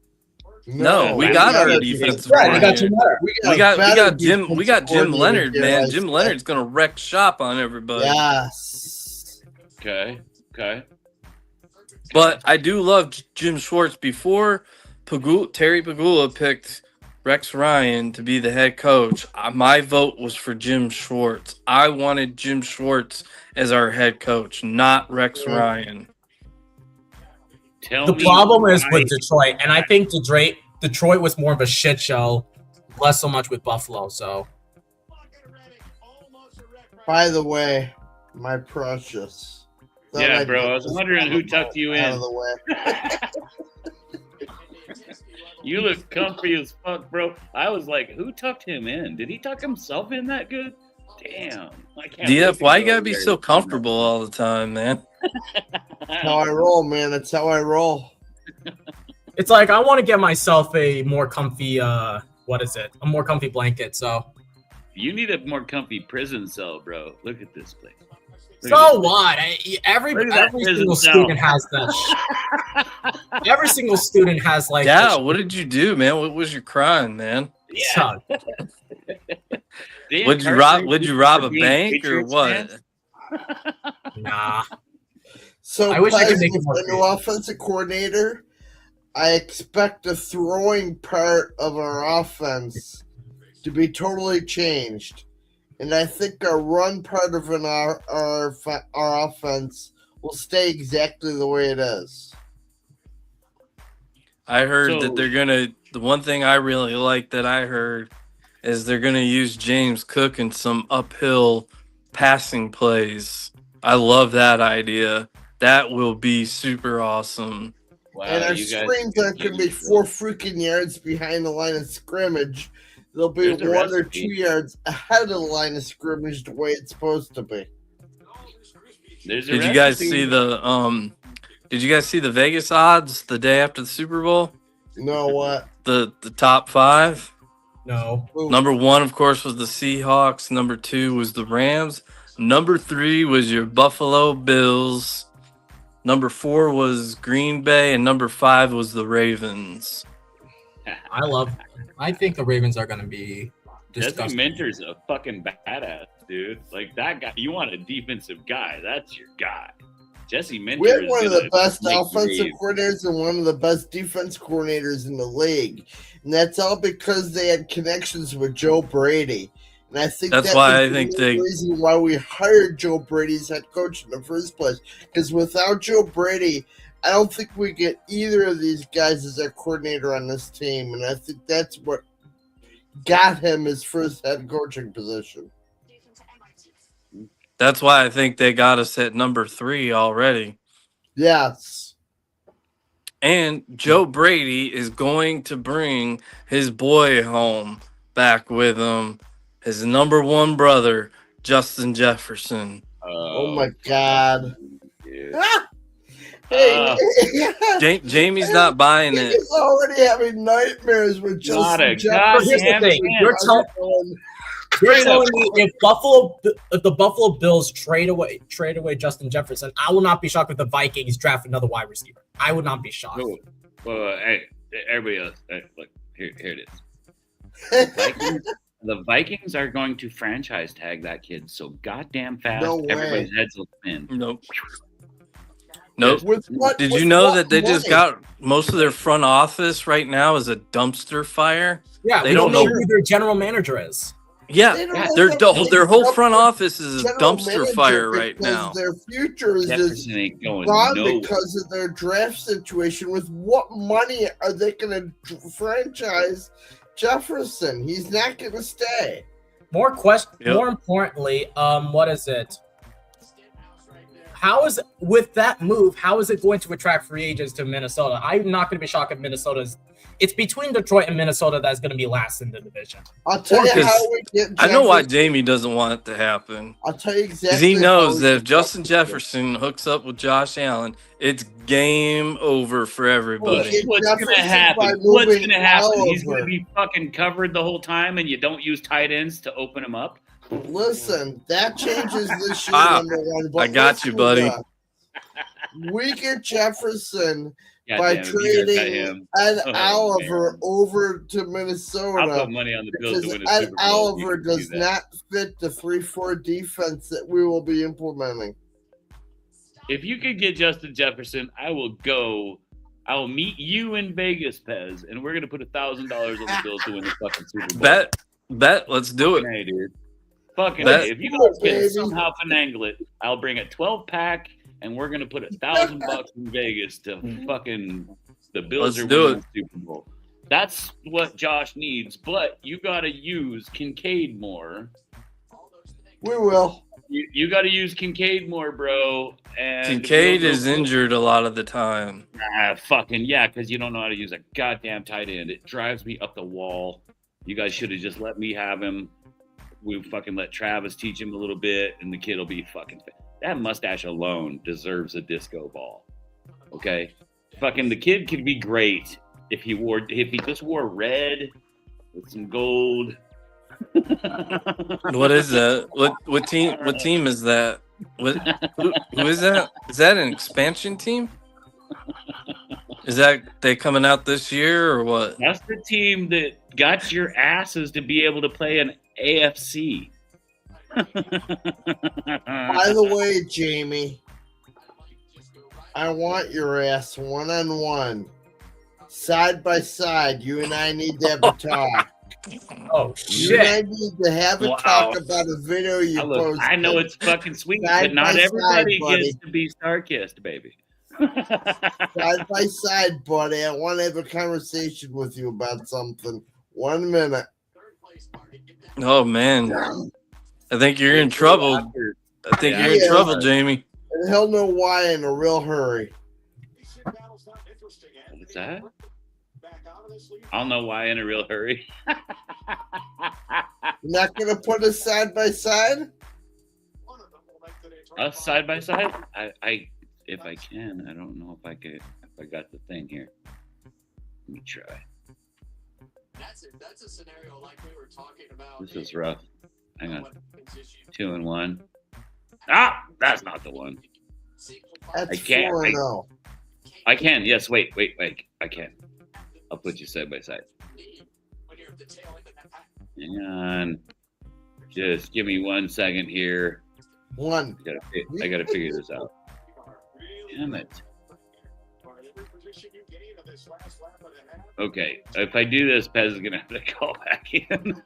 No, we got our defensive Right, we got coordinator. Jim Leonard. We got Jim Leonard, man. Jim Leonard's gonna wreck shop on everybody. Yes. Okay. But I do love Jim Schwartz. Before Terry Pagula picked Rex Ryan to be the head coach, my vote was for Jim Schwartz. I wanted Jim Schwartz as our head coach, not Rex Ryan. The problem is with Detroit, and I think Detroit was more of a shit show, less so much with Buffalo. So, by the way, my precious. Yeah, bro. I was wondering who tucked you in. Out of the way. You look comfy as fuck, bro. I was like, who tucked him in? Did he tuck himself in that good? Damn. I can't DF, why you gotta be so comfortable all the time, man? That's how I roll, man. That's how I roll. it's like I want to get myself a more comfy, a more comfy blanket. So, you need a more comfy prison cell, bro. Look at this place. So what? Every single student has that. Every single student has like. Yeah, what did you do, man? What was your crime, man? Yeah. Would you rob a bank or what? Nah. So I wish I could make it as more a new offensive coordinator, I expect the throwing part of our offense to be totally changed. And I think our run part of our offense will stay exactly the way it is. I heard that they're gonna. The one thing I really like that I heard is they're gonna use James Cook in some uphill passing plays. I love that idea. That will be super awesome. Wow, and our screens aren't going to be 4 freaking yards behind the line of scrimmage. They'll be 1 or 2 yards ahead of the line of scrimmage the way it's supposed to be. Did you guys see the Vegas odds the day after the Super Bowl? No, what? The top 5? No. Number 1, of course, was the Seahawks. Number 2 was the Rams. Number 3 was your Buffalo Bills. Number 4 was Green Bay, and number 5 was the Ravens. I think the Ravens are going to be disgusting. Jesse Minter's a fucking badass, dude. Like that guy, you want a defensive guy. That's your guy. Jesse Minter. We have one of the best offensive coordinators and one of the best defense coordinators in the league. And that's all because they had connections with Joe Brady. And I think that's why I think the reason why we hired Joe Brady as head coach in the first place. Because without Joe Brady, I don't think we get either of these guys as our coordinator on this team. And I think that's what got him his first head coaching position. That's why I think they got us at number 3 already. Yes. And Joe Brady is going to bring his boy home back with him. His number 1 brother, Justin Jefferson. Oh my God. Hey, Jamie's not buying it. He's already having nightmares with Justin Jefferson. Here's the thing. You're telling me if the Buffalo Bills trade away Justin Jefferson, I will not be shocked if the Vikings draft another wide receiver. I would not be shocked. Well, hey, everybody else, look, here it is. The Vikings are going to franchise tag that kid so goddamn fast. No way. Everybody's heads will spin. Nope. Did you know that they just got most of their front office right now is a dumpster fire? Yeah, they don't know who their general manager is. Yeah, their whole front office is a dumpster fire right now. Their future is just gone because of their draft situation. With what money are they going to franchise Jefferson? He's not going to stay. More importantly, what is it? How is with that move? How is it going to attract free agents to Minnesota? I'm not going to be shocked if Minnesota's. It's between Detroit and Minnesota that's going to be last in the division. I'll tell you how we get Jefferson. I know why Jamie doesn't want it to happen. I'll tell you exactly. Because he knows that if Justin Jefferson hooks up with Josh Allen, it's game over for everybody. What's going to happen? He's going to be fucking covered the whole time, and you don't use tight ends to open him up. Listen, that changes this year, number 1. I got you, buddy. we get Jefferson God by damn, if you guys got trading him. Ed Oh, Oliver man. over to I'll Minnesota put money on the Bills because to win a Ed Super Bowl. Oliver You can do does that. not fit the 3-4 defense that we will be implementing. If you could get Justin Jefferson, I will meet you in Vegas, Pez, and we're gonna put $1,000 on the Bills to win the fucking Super Bowl. Bet. Let's do it. Hey, dude. Fucking Bet. hey, if you guys can somehow finagle it, I'll bring a 12-pack, and we're gonna put $1,000 in Vegas to fucking the Bills Let's are do winning the Super Bowl. That's what Josh needs, but you gotta use Kincaid more. We will. You got to use Kincaid more, bro. And Kincaid is injured a lot of the time. Fucking yeah, because you don't know how to use a goddamn tight end. It drives me up the wall. You guys should have just let me have him. We fucking let Travis teach him a little bit, and the kid will be fucking. That mustache alone deserves a disco ball. Okay, fucking the kid could be great if he just wore red with some gold. What is that? What team is that? Who is that? Is that an expansion team? Is that they coming out this year or what? That's the team that got your asses to be able to play an AFC. By the way, Jamie, I want your ass one-on-one, side by side. You and I need to have a talk. Oh You and I shit! need to have a talk about a video you posted. I know it's fucking sweet, Side but not by everybody side, gets to be Starkist, baby. Side by side, buddy. I want to have a conversation with you about something. 1 minute. Oh man, I think you're in trouble. I think you're in trouble, Jamie. And he'll know why in a real hurry. What's that? I don't know why in a real hurry. You're not going to put us side by side? Us side by side? I if I can. I don't know if I could. If I got the thing here. Let me try. That's a scenario like we were talking about. This is rough. Hang on. 2 and 1. Ah, that's not the one. That's I can't. 4-0. I can. Yes. Wait. I can. I'll put you side by side. Hang on. Just give me 1 second here. One. I gotta figure this out. Damn it. Okay. If I do this, Pez is gonna have to call back in.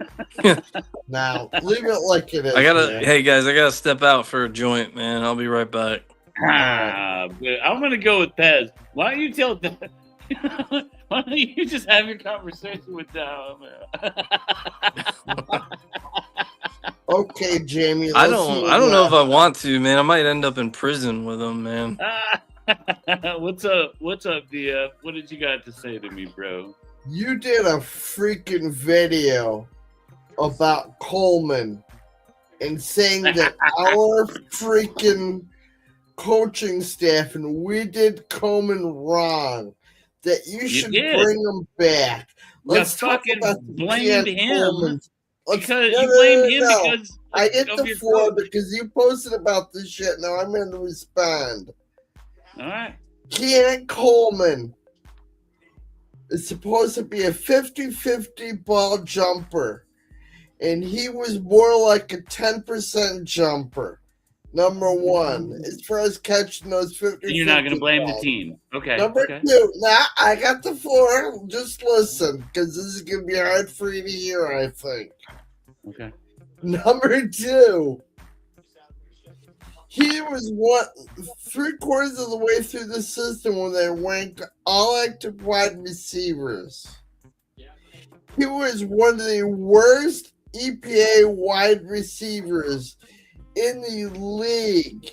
Now, leave it like it is. Hey guys, I gotta step out for a joint, man. I'll be right back. But I'm gonna go with Pez. Why don't you tell Pez? Why don't you just have your conversation with them? Okay, Jamie. I don't know if I want to, man. I might end up in prison with him, man. What's up, Dia? What did you got to say to me, bro? You did a freaking video about Coleman and saying that our freaking coaching staff and we did Coleman wrong. That you should bring him back. Let's talk about blamed him. Because you blamed him because I get the floor because you posted about this shit. Now I'm going to respond. All right. Keon Coleman is supposed to be a 50-50 ball jumper, and he was more like a 10% jumper. Number one, as far as catching those 50. You're not going to blame the team. Okay. Number two, now I got the floor. Just listen, because this is going to be hard for you to hear, I think. Okay. Number two, he was 3/4 of the way through the system when they ranked all active wide receivers. He was one of the worst EPA wide receivers in the league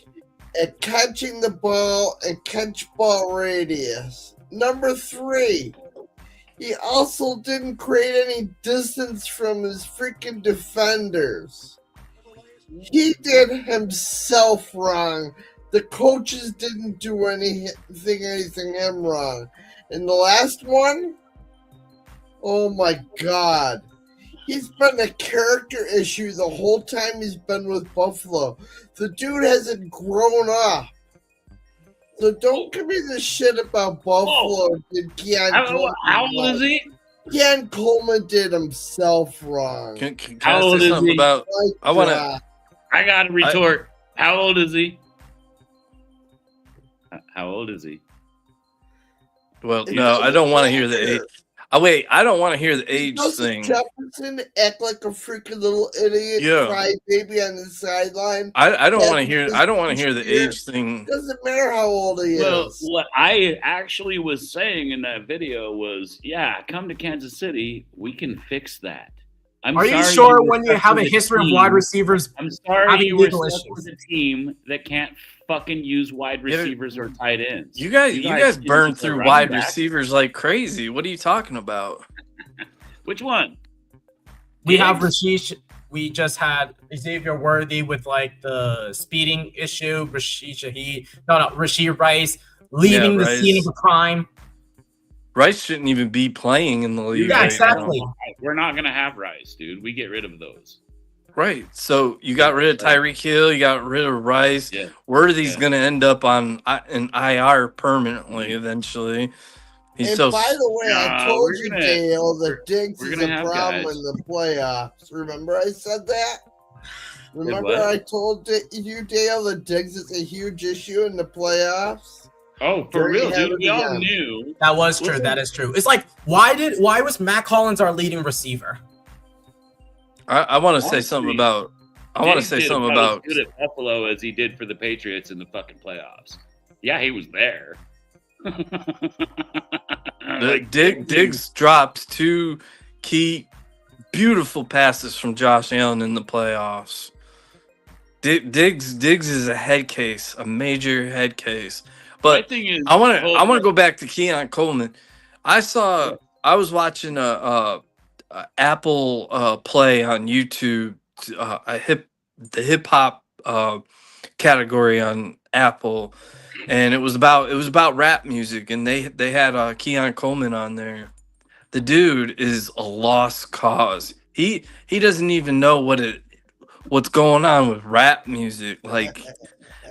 at catching the ball and catch ball radius. Number three, he also didn't create any distance from his freaking defenders. He did himself wrong. The coaches didn't do anything him wrong. And the last one, oh my God. He's been a character issue the whole time he's been with Buffalo. The dude hasn't grown up. So don't give me the shit about Buffalo. Did How old is he? Keon Coleman did himself wrong. Can How I old say is something he? about? I want to. I got to retort. How old is he? How old is he? Well, no, I don't want to hear the age. Oh wait, I don't want to hear the age Doesn't thing. Jefferson act like a freaking little idiot, crybaby on the sideline? I don't want to hear. I don't want to hear the age thing. Doesn't matter how old he is. What I actually was saying in that video was, yeah, come to Kansas City, we can fix that. Are you sure when you have a history of wide receivers? I'm sorry you were stuck with a team that can't fucking use wide receivers or tight ends. You guys burn through wide receivers like crazy. What are you talking about? Which one? We have Rasheed. We just had Xavier Worthy with like the speeding issue. Rashid Rice leaving the scene of a crime. Rice shouldn't even be playing in the league. Yeah, exactly. We're not gonna have Rice, dude. We get rid of those. Right. So you got rid of Tyreek Hill. You got rid of Rice. Yeah. Worthy's gonna end up on an IR permanently eventually. By the way, I told you, Dale, that Diggs is a problem in the playoffs. Remember I said that? Remember I told you, Dale, that Diggs is a huge issue in the playoffs? Oh, for real, dude. We all knew. That was true. That is true. It's like, why was Matt Collins our leading receiver? I want to say something about. I want to say something about. As good at Buffalo as he did for the Patriots in the fucking playoffs. Yeah, he was there. Diggs drops 2 key, beautiful passes from Josh Allen in the playoffs. Diggs is a head case, a major head case. But I want to go back to Keon Coleman. I was watching a Apple play on YouTube, the hip hop category on Apple, and it was about rap music, and they had Keon Coleman on there. The dude is a lost cause. He doesn't even know what's going on with rap music. Like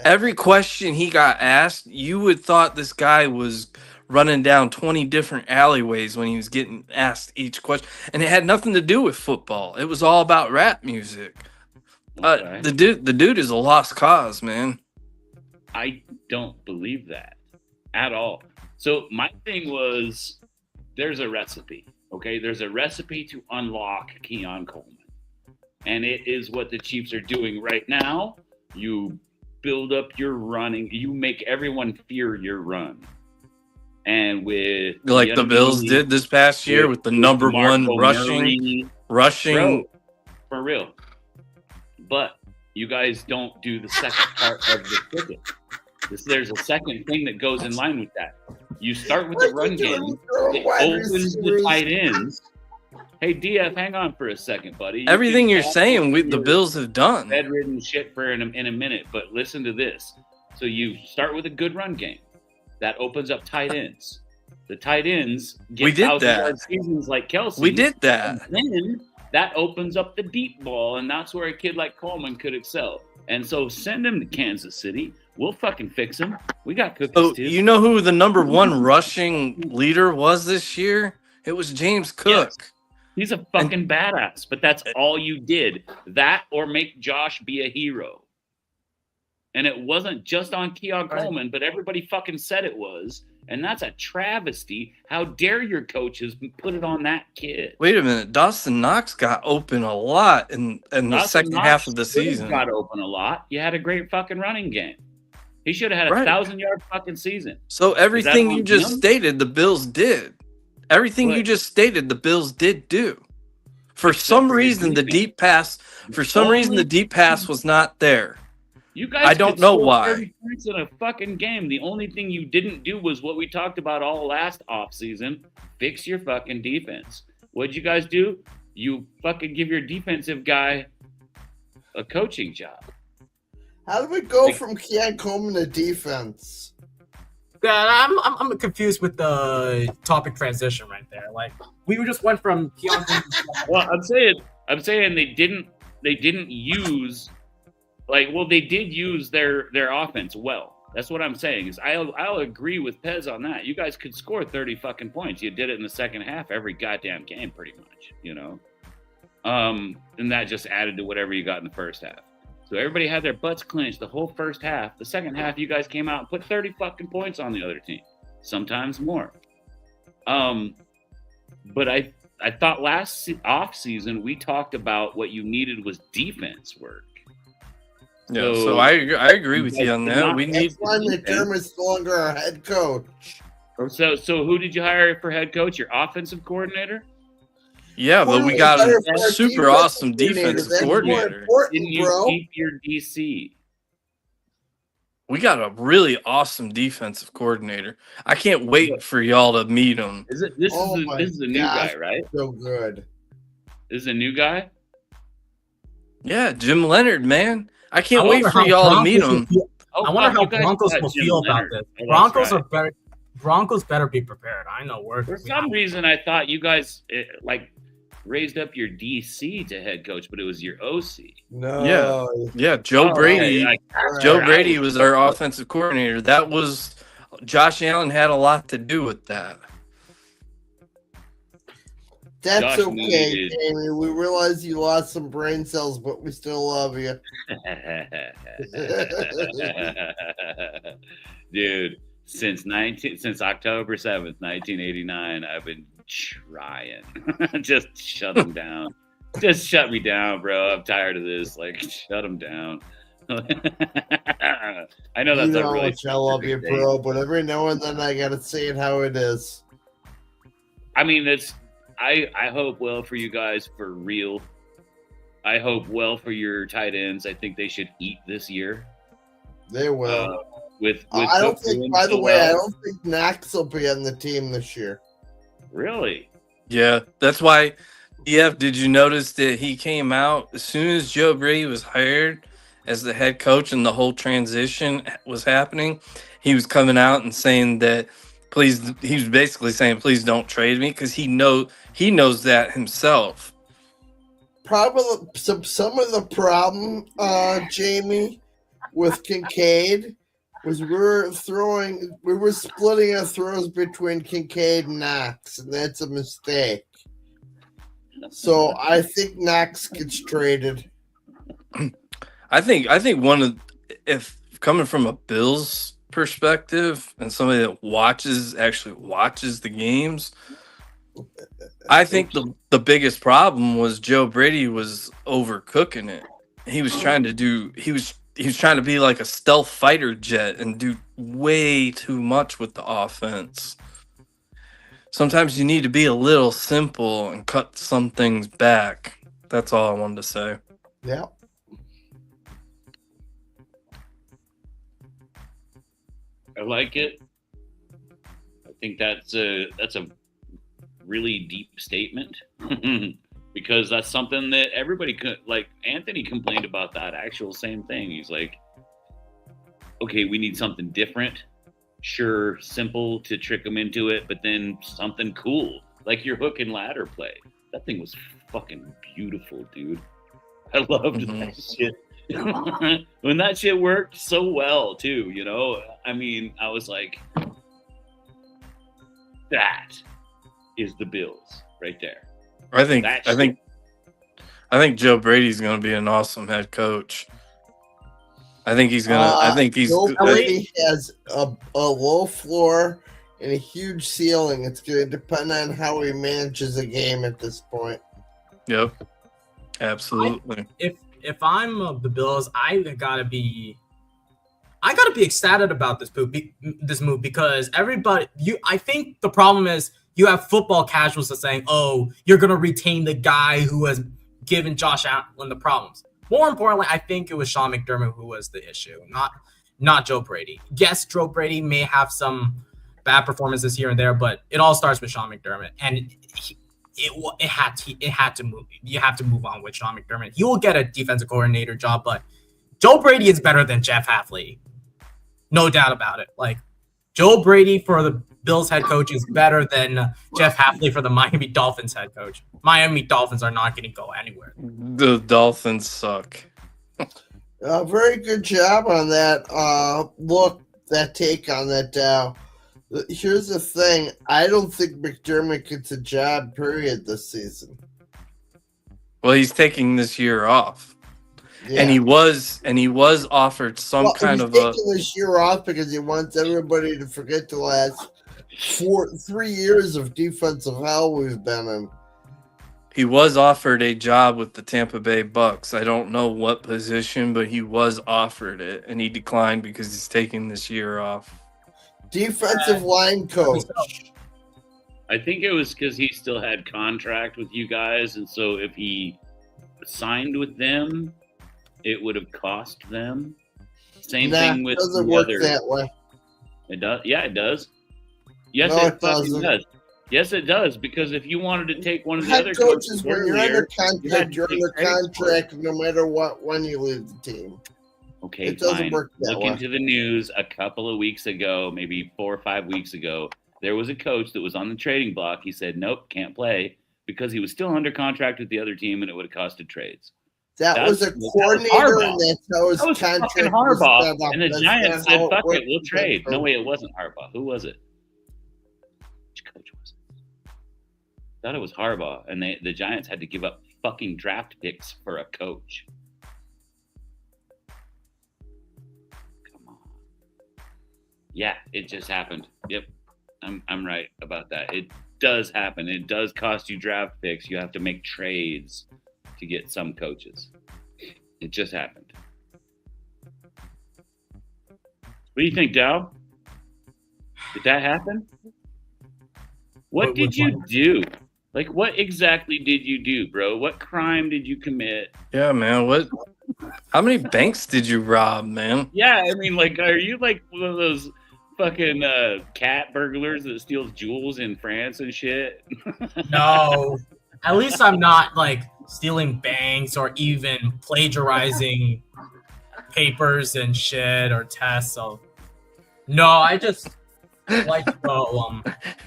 every question he got asked, you would thought this guy was running down 20 different alleyways when he was getting asked each question, and it had nothing to do with football. It was all about rap music. Okay. The dude is a lost cause, man. I don't believe that at all. So my thing was, there's a recipe, okay? There's a recipe to unlock Keon Coleman, and it is what the Chiefs are doing right now. You build up your running. You make everyone fear your run. And with like the Bills did this past year with the number one rushing, bro, for real. But you guys don't do the second part of the ticket. There's a second thing that goes in line with that. You start with the run game. It opens the tight ends. Hey, DF, hang on for a second, buddy. Everything you're saying, the Bills have done. Bedridden shit for in a minute, but listen to this. So you start with a good run game. That opens up tight ends. The tight ends get 1,000-yard seasons like Kelsey. We did that. And then that opens up the deep ball, and that's where a kid like Coleman could excel. And so send him to Kansas City. We'll fucking fix him. We got cookies too. You know who the number one rushing leader was this year? It was James Cook. Yes. He's a fucking badass, but that's all you did. That or make Josh be a hero. And it wasn't just on Keon Coleman, but everybody fucking said it was. And that's a travesty. How dare your coaches put it on that kid? Wait a minute. Dawson Knox got open a lot in the second half of the season. Got open a lot. You had a great fucking running game. He should have had a 1,000-yard fucking season. So everything you just stated, the Bills did. Everything you just stated, the Bills did do. For some reason, the deep pass was not there. You guys, I don't know why. 30 points in a fucking game. The only thing you didn't do was what we talked about all last offseason. Fix your fucking defense. What'd you guys do? You fucking give your defensive guy a coaching job. How do we go from Keon Coleman to defense? Yeah, I'm confused with the topic transition right there. Like we just went from Keon Coleman. Well, I'm saying they didn't use. They did use their offense well. That's what I'm saying. Is I'll agree with Pez on that. You guys could score 30 fucking points. You did it in the second half every goddamn game, pretty much. You know, and that just added to whatever you got in the first half. So everybody had their butts clenched the whole first half. The second half, you guys came out and put 30 fucking points on the other team, sometimes more. But I thought last off season we talked about what you needed was defense work. Yeah, so I agree with you on that. We need. That's why McDermott's no longer our head coach. So who did you hire for head coach? Your offensive coordinator? Yeah, but we got a super awesome defensive coordinator. Didn't you keep your DC? We got a really awesome defensive coordinator. I can't wait for y'all to meet him. This is a new guy, right? So good. This is a new guy? Yeah, Jim Leonard, man. I can't wait for y'all to meet him. I wonder how Broncos will feel about this. Broncos better be prepared. I know for some reason I thought you guys raised up your DC to head coach, but it was your OC. No. Yeah. Joe Brady. Joe Brady was our offensive coordinator. That was Josh Allen had a lot to do with that. That's okay, Jamie. We realize you lost some brain cells, but we still love you. Dude, since October 7th, 1989, I've been trying. Just shut them down. Just shut me down, bro. I'm tired of this. Like, shut them down. I know that's a really I love you, bro, but every now and then I gotta say it how it is. I mean, I hope well for you guys for real. I hope well for your tight ends. I think they should eat this year. They will. I don't think. By the way, I don't think Knox will be on the team this year. Really? Yeah, that's why. Yeah, did you notice that he came out as soon as Joe Brady was hired as the head coach and the whole transition was happening? He was coming out and saying that he was basically saying, please don't trade me, because he knows that himself. Probably some of the problem, Jamie, with Kincaid was we were splitting our throws between Kincaid and Knox, and that's a mistake. So I think Knox gets traded. I think if coming from a Bills perspective and somebody that actually watches the games, I think the biggest problem was Joe Brady was overcooking it. He was trying to be like a stealth fighter jet and do way too much with the offense. Sometimes you need to be a little simple and cut some things back. That's all I wanted to say. Yeah. I like it. I think that's a really deep statement because that's something that everybody could, like Anthony complained about that actual same thing. He's like, okay, we need something different. Sure, simple to trick them into it, but then something cool, like your hook and ladder play. That thing was fucking beautiful, dude. I loved that shit. When that shit worked so well too, you know. I mean, I was like, that is the Bills right there. I think Joe Brady's going to be an awesome head coach. I think he's gonna. Joe Brady has a low floor and a huge ceiling. It's going to depend on how he manages a game at this point. Yep, absolutely. If I'm the Bills, I gotta be ecstatic about this move because everybody. I think the problem is you have football casuals that saying, "Oh, you're gonna retain the guy who has given Josh Allen the problems." More importantly, I think it was Sean McDermott who was the issue, not Joe Brady. Yes, Joe Brady may have some bad performances here and there, but it all starts with Sean McDermott, and it had to move. You have to move on with Sean McDermott. He will get a defensive coordinator job, but Joe Brady is better than Jeff Hafley, no doubt about it. Like Joe Brady for the Bills head coach is better than Jeff Hafley for the Miami Dolphins head coach. Miami Dolphins are not going to go anywhere. The Dolphins suck. Very good job on that. Look, that take on that, Dow. Here's the thing. I don't think McDermott gets a job, period, this season. Well, he's taking this year off. Yeah. And he was offered some kind he's of taking this year off because he wants everybody to forget the last 3 years of defensive hell we've been in. He was offered a job with the Tampa Bay Bucks. I don't know what position, but he was offered it, and he declined because he's taking this year off. Defensive line coach. I think it was because he still had contract with you guys, and so if he signed with them, it would have cost them. Same thing with doesn't the work other. that way. It does. Yeah, it does. Yes, No, it fucking doesn't. does. Yes, it does. Because if you wanted to take one of the Head other coaches, when you're earlier, under contract, you're under contract no matter what when you leave the team. Okay, It doesn't fine. work that Look way. into the news a couple of weeks ago, maybe 4 or 5 weeks ago. There was a coach that was on the trading block. He said, "Nope, can't play," because he was still under contract with the other team, and it would have costed trades. That was a That was coordinator, Harbaugh. and that's how his That was contract fucking was Harbaugh, set up. and the That's Giants not how said, "Fuck works it, we'll with trade." that No coach. way, it wasn't Harbaugh. Who was it? Which coach was it? I thought it was Harbaugh, and the Giants had to give up fucking draft picks for a coach. Come on. Yeah, it just happened. Yep, I'm right about that. It does happen. It does cost you draft picks. You have to make trades to get some coaches. It just happened. What do you think, Dow? Did that happen? What did you do? Like, what exactly did you do, bro? What crime did you commit? Yeah, man. How many banks did you rob, man? Yeah, I mean, like, are you like one of those fucking cat burglars that steals jewels in France and shit? No, at least I'm not like stealing banks or even plagiarizing papers and shit or tests. So no, I just like to go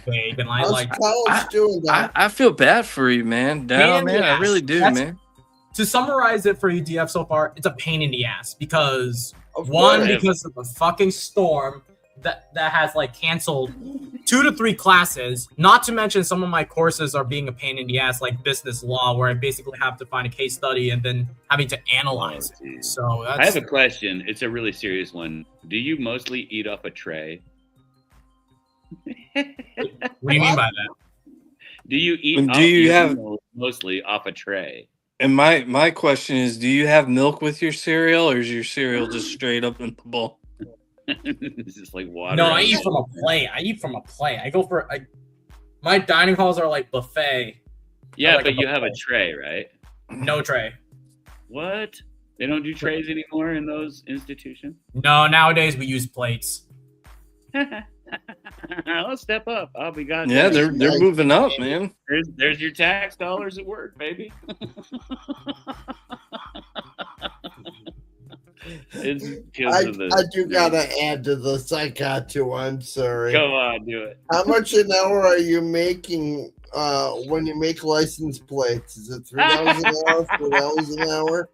vague, and I How's like college doing that? I feel bad for you, man. Down, man. I really do, man. To summarize it for you, DF, so far, it's a pain in the ass because Of one, course. because of the fucking storm that has like canceled 2 to 3 classes. Not to mention some of my courses are being a pain in the ass, like business law, where I basically have to find a case study and then having to analyze it. So that's. I have a question. It's a really serious one. Do you mostly eat off a tray? What do you mean by that? Do you eat? And do you have- mostly off a tray? And my question is, do you have milk with your cereal, or is your cereal just straight up in the bowl? It's just like water. No, I eat from a plate. I go for my dining halls are like buffet. Yeah, like but a you have a buffet. tray, right? No tray. What? They don't do trays anymore in those institutions? No, nowadays we use plates. I'll step up. I'll be gone. Yeah, they're moving up, man. There's your tax dollars at work, baby. It's because of the. I do gotta add to this. I got to. I'm sorry. Go on, do it. How much an hour are you making when you make license plates? Is it $3 an hour, $4 an hour?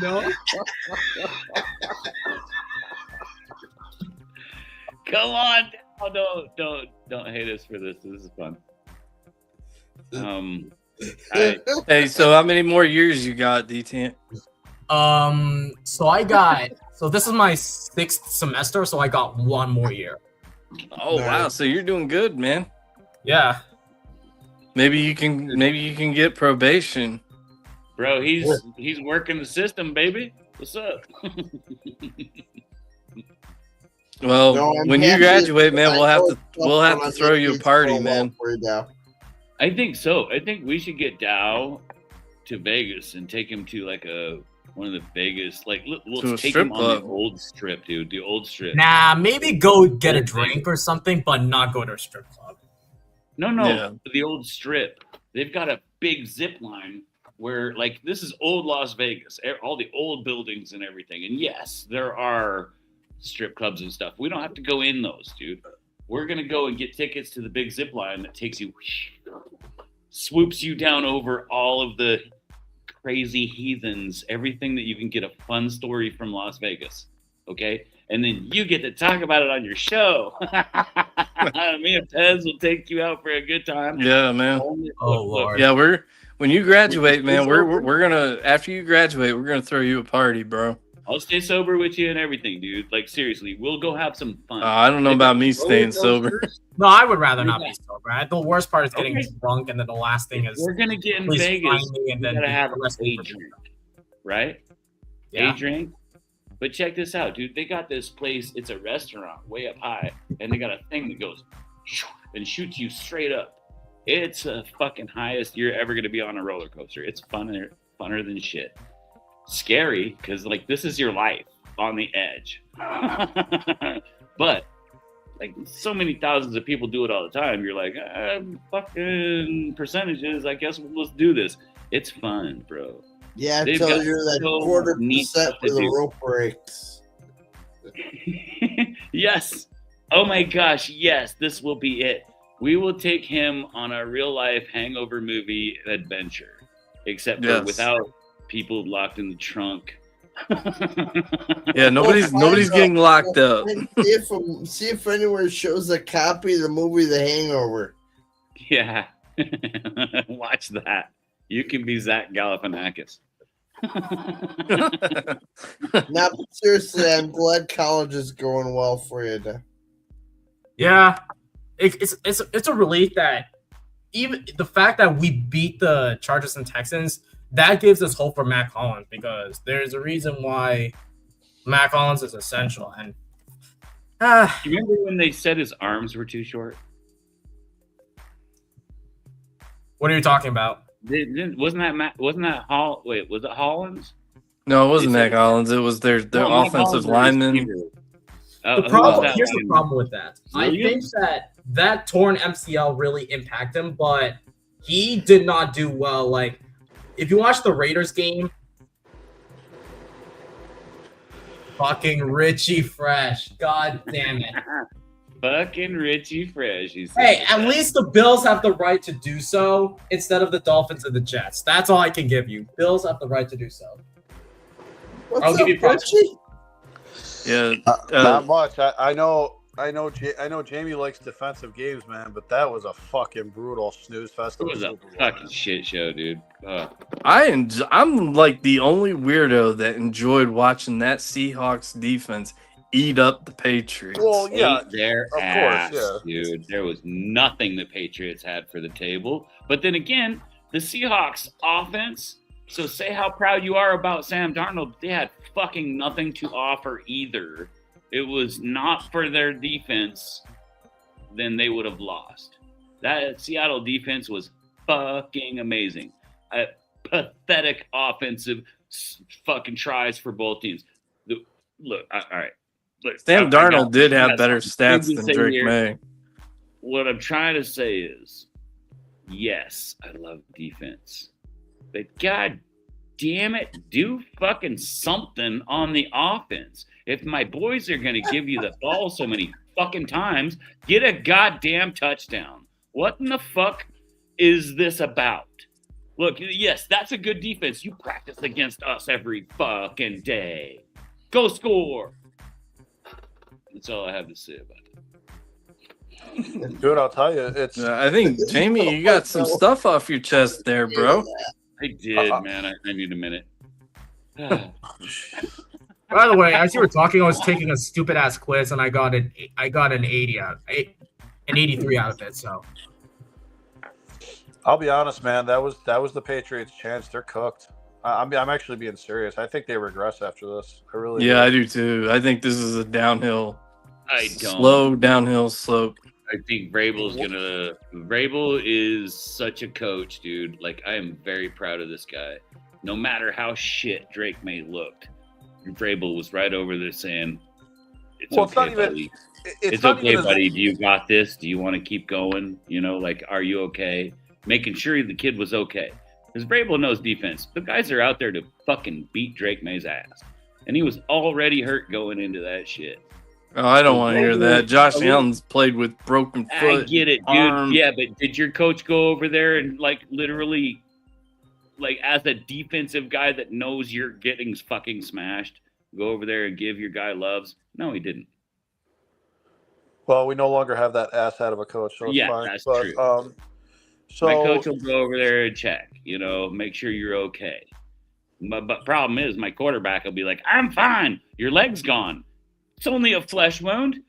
No. Come on. Oh, don't hate us for this. This is fun. Hey, so how many more years you got, D10? So this is my 6th semester, so I got 1 more year. Oh wow, so you're doing good, man. Yeah. Maybe you can get probation. Bro, he's working the system, baby. What's up? Well, No, I'm when you happy graduate, man, I we'll have know to it's we'll have tough to when throw I you a make party, these man. for you now. I think so. I think we should get Dow to Vegas and take him to like one of the Vegas, like we'll To a take strip him club. on the old strip, dude. The old strip. Nah, maybe go get a drink or something, but not go to a strip club. No, Yeah. the old strip. They've got a big zip line where, like, this is old Las Vegas, all the old buildings and everything. And yes, there are strip clubs and stuff. We don't have to go in those, dude. We're gonna go and get tickets to the big zip line that takes you, swoops you down over all of the crazy heathens, everything that you can get a fun story from Las Vegas. okay? And then you get to talk about it on your show. Me and Pez will take you out for a good time. Yeah, man. Oh, Lord. Yeah, when you graduate, man, we're gonna after you graduate, we're gonna throw you a party, bro. I'll stay sober with you and everything, dude. Like seriously, we'll go have some fun. I don't know about me staying sober. No, I would rather not be sober. The worst part is getting drunk, and then the last thing is we're gonna get in please Vegas. find me, and We then gotta be have arrested a for drink, right? Yeah. A drink. But check this out, dude. They got this place. It's a restaurant way up high, and they got a thing that goes and shoots you straight up. It's the fucking highest you're ever gonna be on a roller coaster. It's funner than shit. Scary because like this is your life on the edge. But like so many thousands of people do it all the time. You're like, fucking percentages. I guess let's do this. It's fun, bro. Yeah, They've tell got you that so 40% neat for the rope breaks. Yes. Oh my gosh. Yes. This will be it. We will take him on a real life hangover movie adventure, except for without people locked in the trunk. Yeah, nobody's getting locked up. See if anywhere shows a copy of the movie The Hangover. Yeah. Watch that. You can be Zach Galifianakis. Now, seriously, I'm glad college is going well for you. Yeah, it's a relief that even the fact that we beat the Chargers and Texans, that gives us hope for Mac Hollins, because there's a reason why Mac Hollins is essential. And you remember when they said his arms were too short? What are you talking about? Wasn't that Hall? Wait, was it Hollins? No, it wasn't Mac Hollins. It was their offensive lineman. Here's the problem with that. I think that torn MCL really impacted him, but he did not do well. Like, if you watch the Raiders game, fucking Richie Fresh, god damn it. Fucking Richie Fresh. Hey, at least the Bills have the right to do so instead of the Dolphins and the Jets. That's all I can give you. Bills have the right to do so. I'll give you props. Yeah, not much. I know Jamie likes defensive games, man, but that was a fucking brutal snooze fest. It was a fucking shit show, dude. I'm like the only weirdo that enjoyed watching that Seahawks defense eat up the Patriots. Well, yeah, their ass, dude. There was nothing the Patriots had for the table. But then again, the Seahawks offense. So say how proud you are about Sam Darnold. They had fucking nothing to offer either. It was not for their defense, then they would have lost. That Seattle defense was fucking amazing. Pathetic offensive fucking tries for both teams. Look, all right. Look, Sam Darnold did have better stats than Drake May. What I'm trying to say is, yes, I love defense. But god damn it, do fucking something on the offense. If my boys are going to give you the ball so many fucking times, get a goddamn touchdown. What in the fuck is this about? Look, yes, that's a good defense. You practice against us every fucking day. Go score. That's all I have to say about it. Dude, I'll tell you, it's. I think, Jamie, you got some stuff off your chest there, bro. I did, man. I need a minute. By the way, as you were talking, I was taking a stupid ass quiz and I got an 80 out, an 83 out of it. So I'll be honest, man. That was the Patriots' chance. They're cooked. I'm actually being serious. I think they regress after this. I really. Yeah, I do too. I think this is a downhill. Slow downhill slope. I think Vrabel is such a coach, dude. Like, I am very proud of this guy. No matter how shit Drake May looked, Vrabel was right over there saying, it's okay, buddy. It's okay, buddy. Do you got this? Do you want to keep going? You know, like, are you okay? Making sure the kid was okay. Because Vrabel knows defense. The guys are out there to fucking beat Drake May's ass. And he was already hurt going into that shit. Oh, I don't want to hear that. Josh Allen's played with broken foot. I get it, dude. Yeah, but did your coach go over there and, like, literally, like, as a defensive guy that knows you're getting fucking smashed, go over there and give your guy loves. No, he didn't. Well, we no longer have that ass out of a coach, so it's Yeah, fine. that's But, true. so My coach will go over there and check, make sure you're okay. But problem is, my quarterback will be like, I'm fine. Your leg's gone. It's only a flesh wound.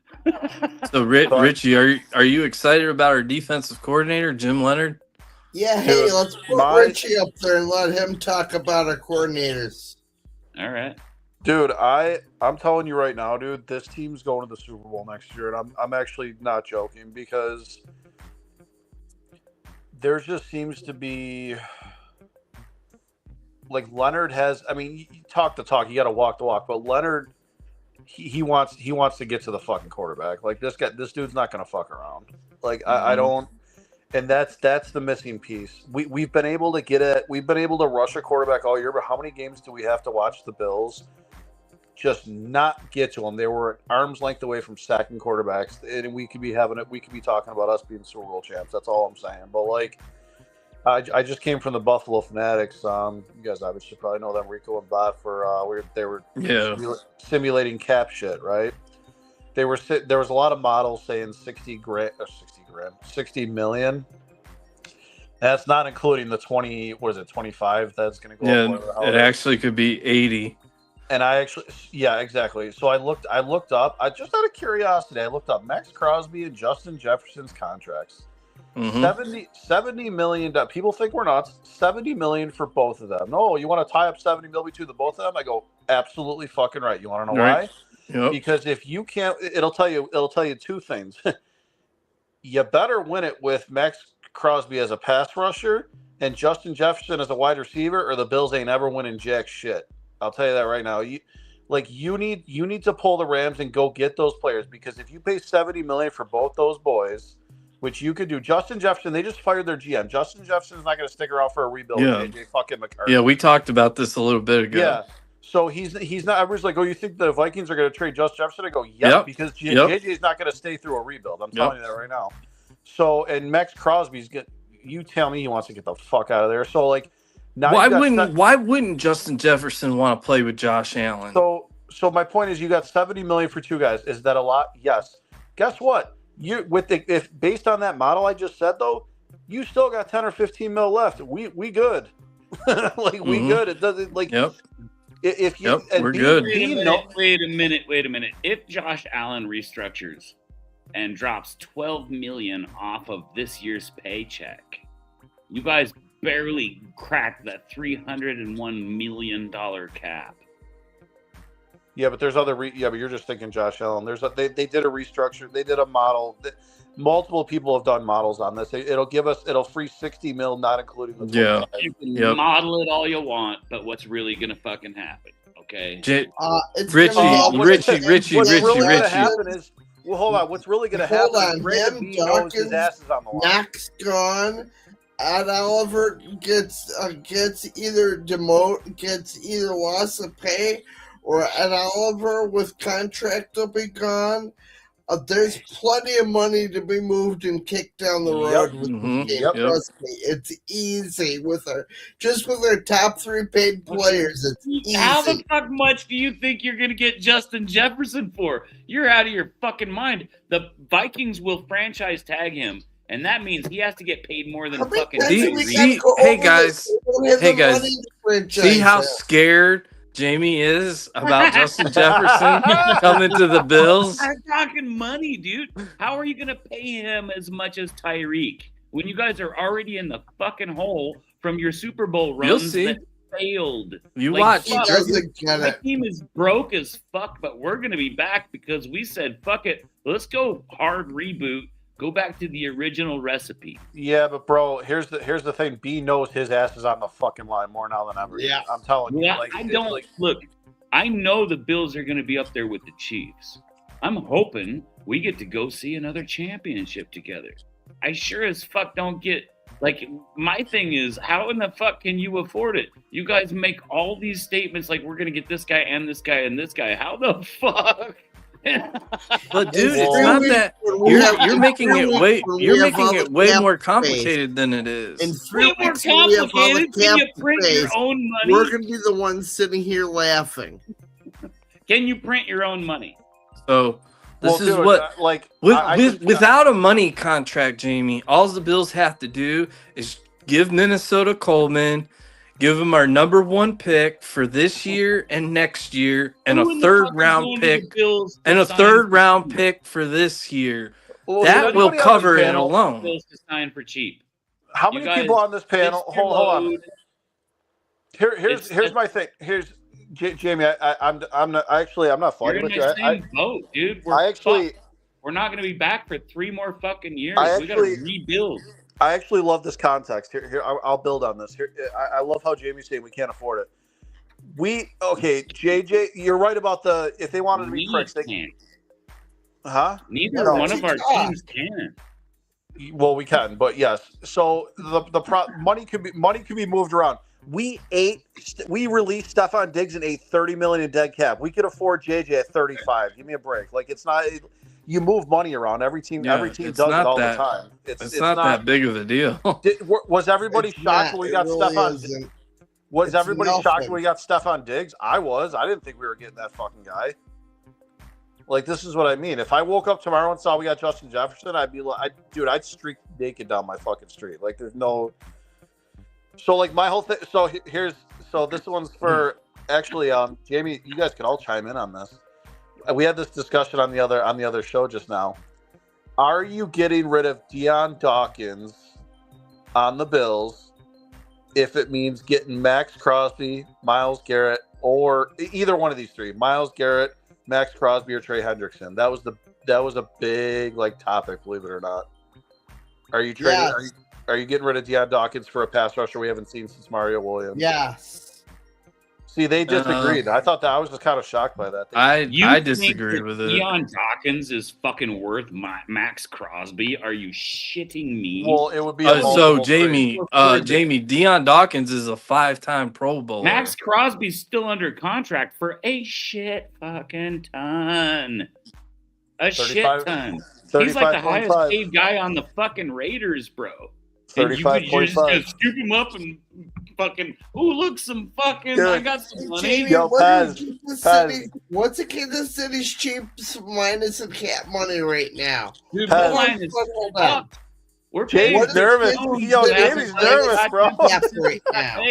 So, Richie, are you excited about our defensive coordinator, Jim Leonard? Yeah, hey, let's put Richie up there and let him talk about our coordinators. All right. Dude, I'm telling you right now, dude, this team's going to the Super Bowl next year, and I'm actually not joking, because there just seems to be, like, Leonard has. I mean, you talk the talk, you got to walk the walk, but Leonard, he wants to get to the fucking quarterback. Like, this dude's not going to fuck around. Like, I don't. And that's the missing piece. We've been able to get it. We've been able to rush a quarterback all year, but how many games do we have to watch the Bills just not get to them? They were an arm's length away from sacking quarterbacks, and we could be talking about us being Super Bowl champs. That's all I'm saying. But, like, I just came from the Buffalo Fanatics. You guys obviously probably know them, Rico and Bot. They were simulating cap shit, right? There was a lot of models saying 60 million. That's not including the 25 that's going to go. Yeah, it actually could be 80. And exactly. So I looked up. I just out of curiosity, I looked up Max Crosby and Justin Jefferson's contracts. $70 million. People think we're nuts. $70 million for both of them. No, you want to tie up $70 million between the both of them? I go, absolutely fucking right. You want to know why? Yep. Because if you can't, it'll tell you two things. You better win it with Max Crosby as a pass rusher and Justin Jefferson as a wide receiver, or the Bills ain't ever winning jack shit. I'll tell you that right now. You need to pull the Rams and go get those players, because if you pay $70 million for both those boys, which you could do, Justin Jefferson, they just fired their GM. Justin Jefferson's not going to stick around for a rebuild. Yeah. AJ fucking McCarthy. Yeah, we talked about this a little bit ago. Yeah. So he's not. Everyone's like, "Oh, you think the Vikings are going to trade Justin Jefferson?" I go, "Yep," because JJ's not going to stay through a rebuild. I'm telling you that right now. So, and Max Crosby's you tell me he wants to get the fuck out of there. So, like, now why wouldn't Justin Jefferson want to play with Josh Allen? So my point is, you got $70 million for two guys. Is that a lot? Yes. Guess what? If based on that model I just said, though, you still got 10 or 15 mil left. We good. We good. It doesn't like. Yep. If you we're good. Wait a minute. If Josh Allen restructures and drops $12 million off of this year's paycheck, you guys barely cracked that $301 million cap. Yeah, but there's other. But you're just thinking Josh Allen. They did a restructure. They did a model. Multiple people have done models on this. It'll free $60 million, not including the 25. You can model it all you want, but what's really gonna fucking happen? Okay, Richie. What's really gonna happen is, well, hold on. What's really gonna happen is Brandon B knows his ass is on the line. Max gone. Ed Oliver gets either loss of pay, or Ed Oliver with contract will be gone. There's plenty of money to be moved and kicked down the road with the game. Trust me, it's easy with our top three paid players. It's easy. How the fuck much do you think you're gonna get Justin Jefferson for? You're out of your fucking mind. The Vikings will franchise tag him, and that means he has to get paid more than fucking. Hey guys, see how scared Jamie is about Justin Jefferson coming to the Bills? I'm talking money, dude. How are you going to pay him as much as Tyreek when you guys are already in the fucking hole from your Super Bowl runs that failed? You watch. He doesn't get My it. team is broke as fuck, but we're going to be back because we said, fuck it. Let's go hard reboot. Go back to the original recipe. Yeah, but bro, here's the thing. B knows his ass is on the fucking line more now than ever. Yeah, I'm telling you. Yeah, look. I know the Bills are going to be up there with the Chiefs. I'm hoping we get to go see another championship together. I sure as fuck don't get my thing is, how in the fuck can you afford it? You guys make all these statements like we're going to get this guy and this guy and this guy. How the fuck? But dude, it's not that you're making it way more complicated than it is. In 3 weeks, when we have all the cap space, your own money. we're gonna be the ones sitting here laughing. Can you print your own money? So this is dude, what like without a money contract, Jamie. All the Bills have to do is give Minnesota Coleman, give him our number 1 pick for this year and next year, and Who a in the third fuck is round going to the pick Bills to and a sign third for round cheap? pick for this year. Well, That will anybody on this cover it panel- alone. Bills to sign for cheap. How You many guys people on this panel? pitched your Hold on. load. Here's my thing. Here's Jamie. I'm not actually. I'm not You're fighting in with you. the same boat, dude. I actually. Fucked. We're not going to be back for 3 more fucking years. We got to rebuild. I actually love this context. Here, I'll build on this. Here, I love how Jamie's saying we can't afford it. JJ, you're right about if they wanted to be pricks, they can't. Huh? Neither one of our teams can. Well, we can, but yes. So money could be moved around. We released Stephon Diggs and ate $30 million in dead cap. We could afford JJ at 35. Give me a break. Like it's not. You move money around. Every team does it all the time. It's not that big of a deal. Was everybody shocked when we got Stephon? Was everybody shocked when we got Stephon Diggs? I was. I didn't think we were getting that fucking guy. Like, this is what I mean. If I woke up tomorrow and saw we got Justin Jefferson, I'd be like, I'd streak naked down my fucking street. Like, there's no. So, like, my whole thing. So this one's for actually, Jamie. You guys can all chime in on this. We had this discussion on the other show just now. Are you getting rid of Deion Dawkins on the Bills if it means getting Max Crosby, Myles Garrett, or either one of these 3, Myles Garrett, Max Crosby, or Trey Hendrickson? That was a big topic, believe it or not. Are you trading? Yes. Are you getting rid of Deion Dawkins for a pass rusher we haven't seen since Mario Williams? Yes. See, they disagreed. I thought that I was just kind of shocked by that. I disagreed with it. Deion Dawkins is fucking worth Max Crosby. Are you shitting me? Well, it would be so Jamie, Deion Dawkins is a 5-time Pro Bowler. Max Crosby's still under contract for a shit fucking ton. A shit ton. He's like the highest paid guy on the fucking Raiders, bro. And you could just scoop him up and fucking, look, some fucking, I got some money. Jamie, what's a Kansas City's cheap minus in cap money right now? Dude, we're paying. Jamie's nervous. Jamie's nervous, bro. Right now.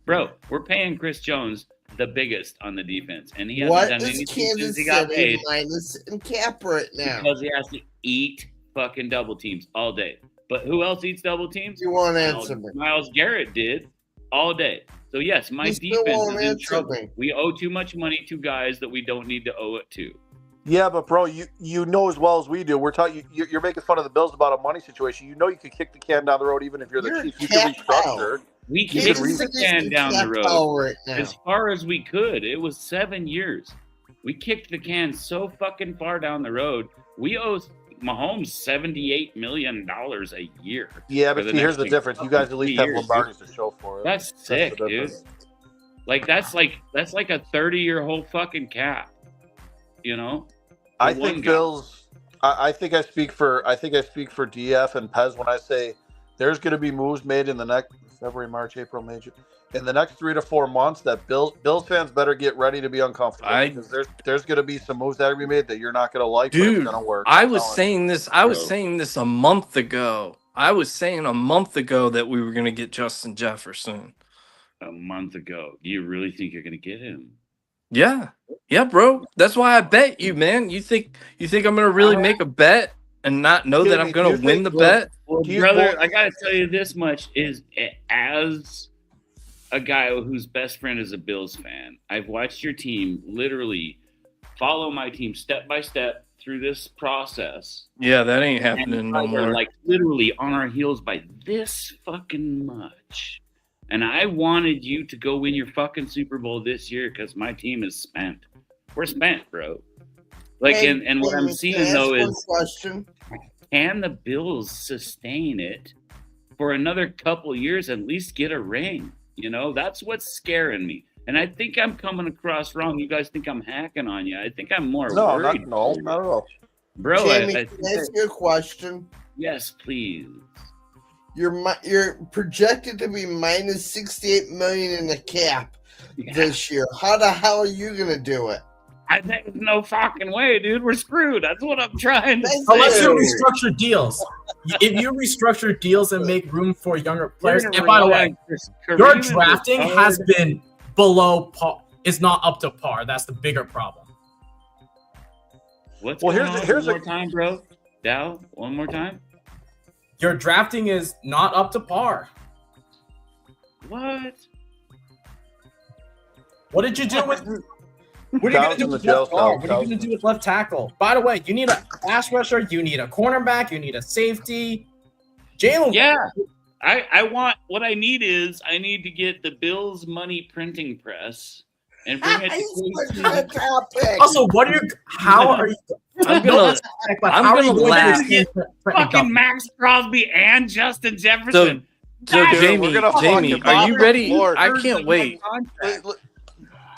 Bro, we're paying Chris Jones the biggest on the defense, and he hasn't done anything since he got paid. Minus in cap right now because he has to eat fucking double teams all day. But who else eats double teams? You won't answer me. Myles Garrett did all day. So, yes, my defense is in trouble. We owe too much money to guys that we don't need to owe it to. Yeah, but, bro, you know as well as we do. We're talking. You're making fun of the Bills about a money situation. You know you could kick the can down the road even if you're the Chiefs. You can restructure. We kicked the can down the road as far as we could. It was 7 years. We kicked the can so fucking far down the road. We owe Mahomes $78 million a year. Yeah, but here's the difference. You guys at least have Lombardi's to show for it. That's sick, dude. Like that's like a 30-year whole fucking cap. You know? I think Bills. I think I speak for DF and Pez when I say there's going to be moves made in the next February, March, April, May, June. In the next 3 to 4 months, that Bills fans better get ready to be uncomfortable because there's going to be some moves that are going to be made that you're not going to like, dude, but it's going to work. I was saying this a month ago. I was saying a month ago that we were going to get Justin Jefferson. A month ago. Do you really think you're going to get him? Yeah, bro. That's why I bet you, man. You think I'm going to really make a bet and not know that I'm going to win the bet? Well, brother, I got to tell you this much is as a guy whose best friend is a Bills fan, I've watched your team literally follow my team step by step through this process. Yeah, that ain't happening no more. Like literally on our heels by this fucking much. And I wanted you to go win your fucking Super Bowl this year because my team is spent. We're spent, bro. Like, hey, and what I'm seeing though is, can the Bills sustain it for another couple years? At least get a ring. You know, that's what's scaring me. And I think I'm coming across wrong. You guys think I'm hacking on you. I think I'm more worried. Not at all. Bro, Jamie, can I ask you a question? Yes, please. You're projected to be minus $68 million in the cap this year. How the hell are you going to do it? There's no fucking way, dude. We're screwed. That's what I'm trying to say. Unless you restructure deals. If you restructure deals and make room for younger players, and by the way, your drafting has been below par. It's not up to par. That's the bigger problem. What's going on? Here's one more time, bro. Dow, one more time. Your drafting is not up to par. What? What did you do with? What are you going to do with left guard? What are you going to do with left tackle? By the way, you need a pass rusher. You need a cornerback. You need a safety. Jalen. Yeah. I want what I need to get the Bills money printing press and bring it to Also, what are you? How are you? I'm gonna laugh. Fucking Max Crosby and Justin Jefferson. So Jamie, are you ready? I can't wait.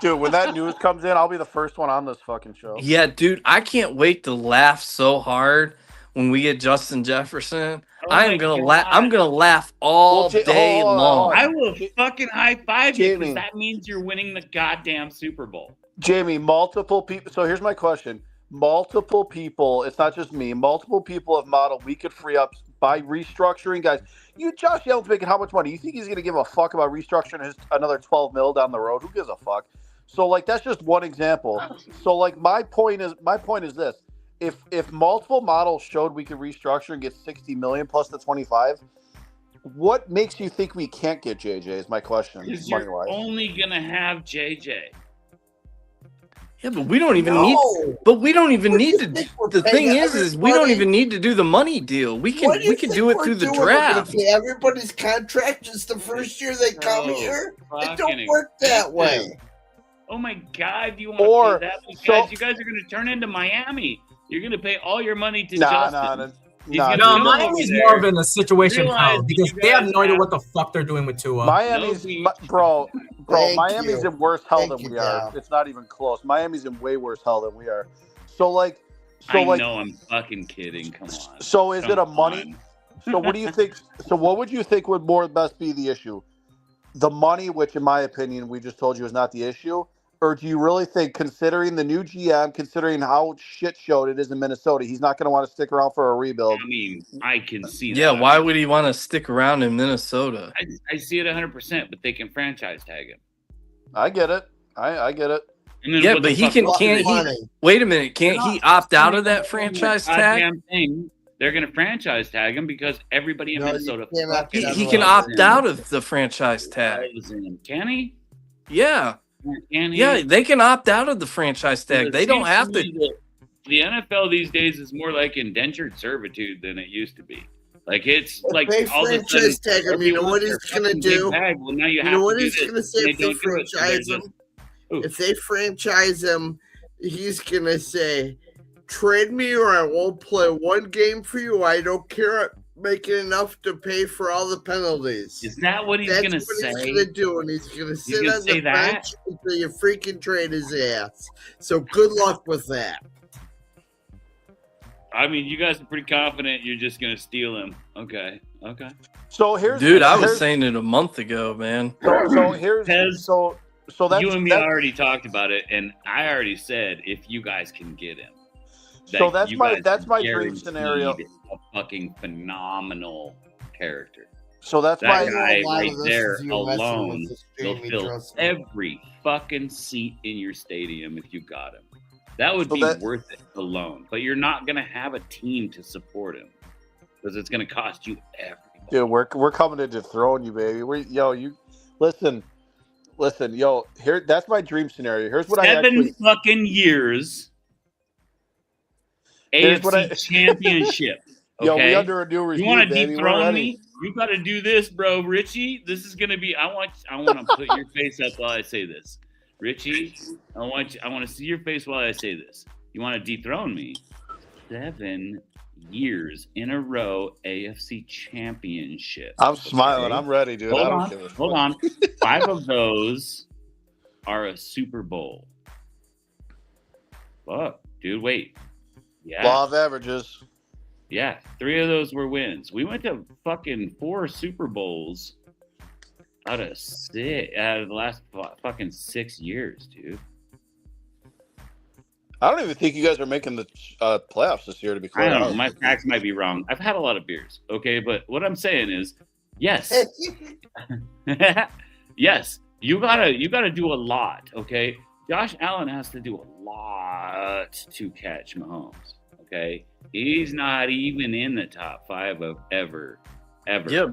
Dude, when that news comes in, I'll be the first one on this fucking show. Yeah, dude, I can't wait to laugh so hard when we get Justin Jefferson. I'm gonna laugh all day long. I will fucking high five you because that means you're winning the goddamn Super Bowl. Jamie, multiple people. So here's my question: multiple people. It's not just me. Multiple people have modeled we could free up by restructuring guys. Josh Allen's making how much money? You think he's gonna give a fuck about restructuring another 12 mil down the road? Who gives a fuck? So like that's just one example. So like my point is this: if multiple models showed we could restructure and get 60 million plus the 25, what makes you think we can't get JJ? Is my question. Because you're only gonna have JJ. Yeah, but we don't even need. But we don't even need to. The thing is we don't even need to do the money deal. We can do it through the draft. Everybody's contract just the first year they come here. It don't work that way. Oh my God! Do you want to pay that? Because you guys are going to turn into Miami. You're going to pay all your money to Justin. No, Miami's more of in a situation now because they have no idea what the fuck they're doing with Tua. Miami's in worse hell than we are. It's not even close. Miami's in way worse hell than we are. I know I'm fucking kidding. Come on. So is it a money? So what do you think? So what would you think would more best be the issue? The money, which in my opinion, we just told you is not the issue. Or do you really think, considering the new GM, considering how shit showed it is in Minnesota, he's not going to want to stick around for a rebuild? I mean, I can see that. Yeah, why would he want to stick around in Minnesota? I see it 100%, but they can franchise tag him. I get it. I get it. Yeah, but wait a minute, can't he opt out of that franchise tag? They're going to franchise tag him because everybody in Minnesota. He can opt out of the franchise tag. Can he? Yeah. Yeah, they can opt out of the franchise tag. They don't have to. The NFL these days is more like indentured servitude than it used to be. Like it's like they all franchise tag him. You know what he's gonna do? Well, now you know what he's gonna say if they franchise him? If they franchise him, he's gonna say, "Trade me, or I won't play one game for you. I don't care." Making enough to pay for all the penalties. Is that what he's going to say? That's what he's going to do, and he's going to sit on the bench until you freaking trade his ass. So good luck with that. I mean, you guys are pretty confident you're just going to steal him. Okay. So here's, dude, I was saying it a month ago, man. So that's you and me already talked about it, and I already said if you guys can get him. So that's my dream scenario. A fucking phenomenal character. So that's that guy right there alone will fill every fucking seat in your stadium if you got him. That would be worth it alone. But you're not gonna have a team to support him because it's gonna cost you everything. Dude, we're coming to dethrone you, baby. Listen, here. That's my dream scenario. Here's what 7 fucking years. AFC championship. Okay? Yo, we under a new regime, you want to dethrone me? You got to do this, bro, Richie. This is gonna be. I want to put your face up while I say this, Richie. I want to see your face while I say this. You want to dethrone me? 7 years in a row, AFC championship. I'm smiling. I'm ready, dude. Hold on. 5 of those are a Super Bowl. Fuck, dude. Wait. Yeah. Law of averages. Yeah, 3 of those were wins. We went to fucking 4 Super Bowls out of the last fucking 6 years, dude. I don't even think you guys are making the playoffs this year. To be clear, I don't know. My facts might be wrong. I've had a lot of beers, okay, but what I'm saying is, yes, yes, you gotta do a lot, okay. Josh Allen has to do a lot to catch Mahomes, okay. He's not even in the top 5 of ever. Yeah,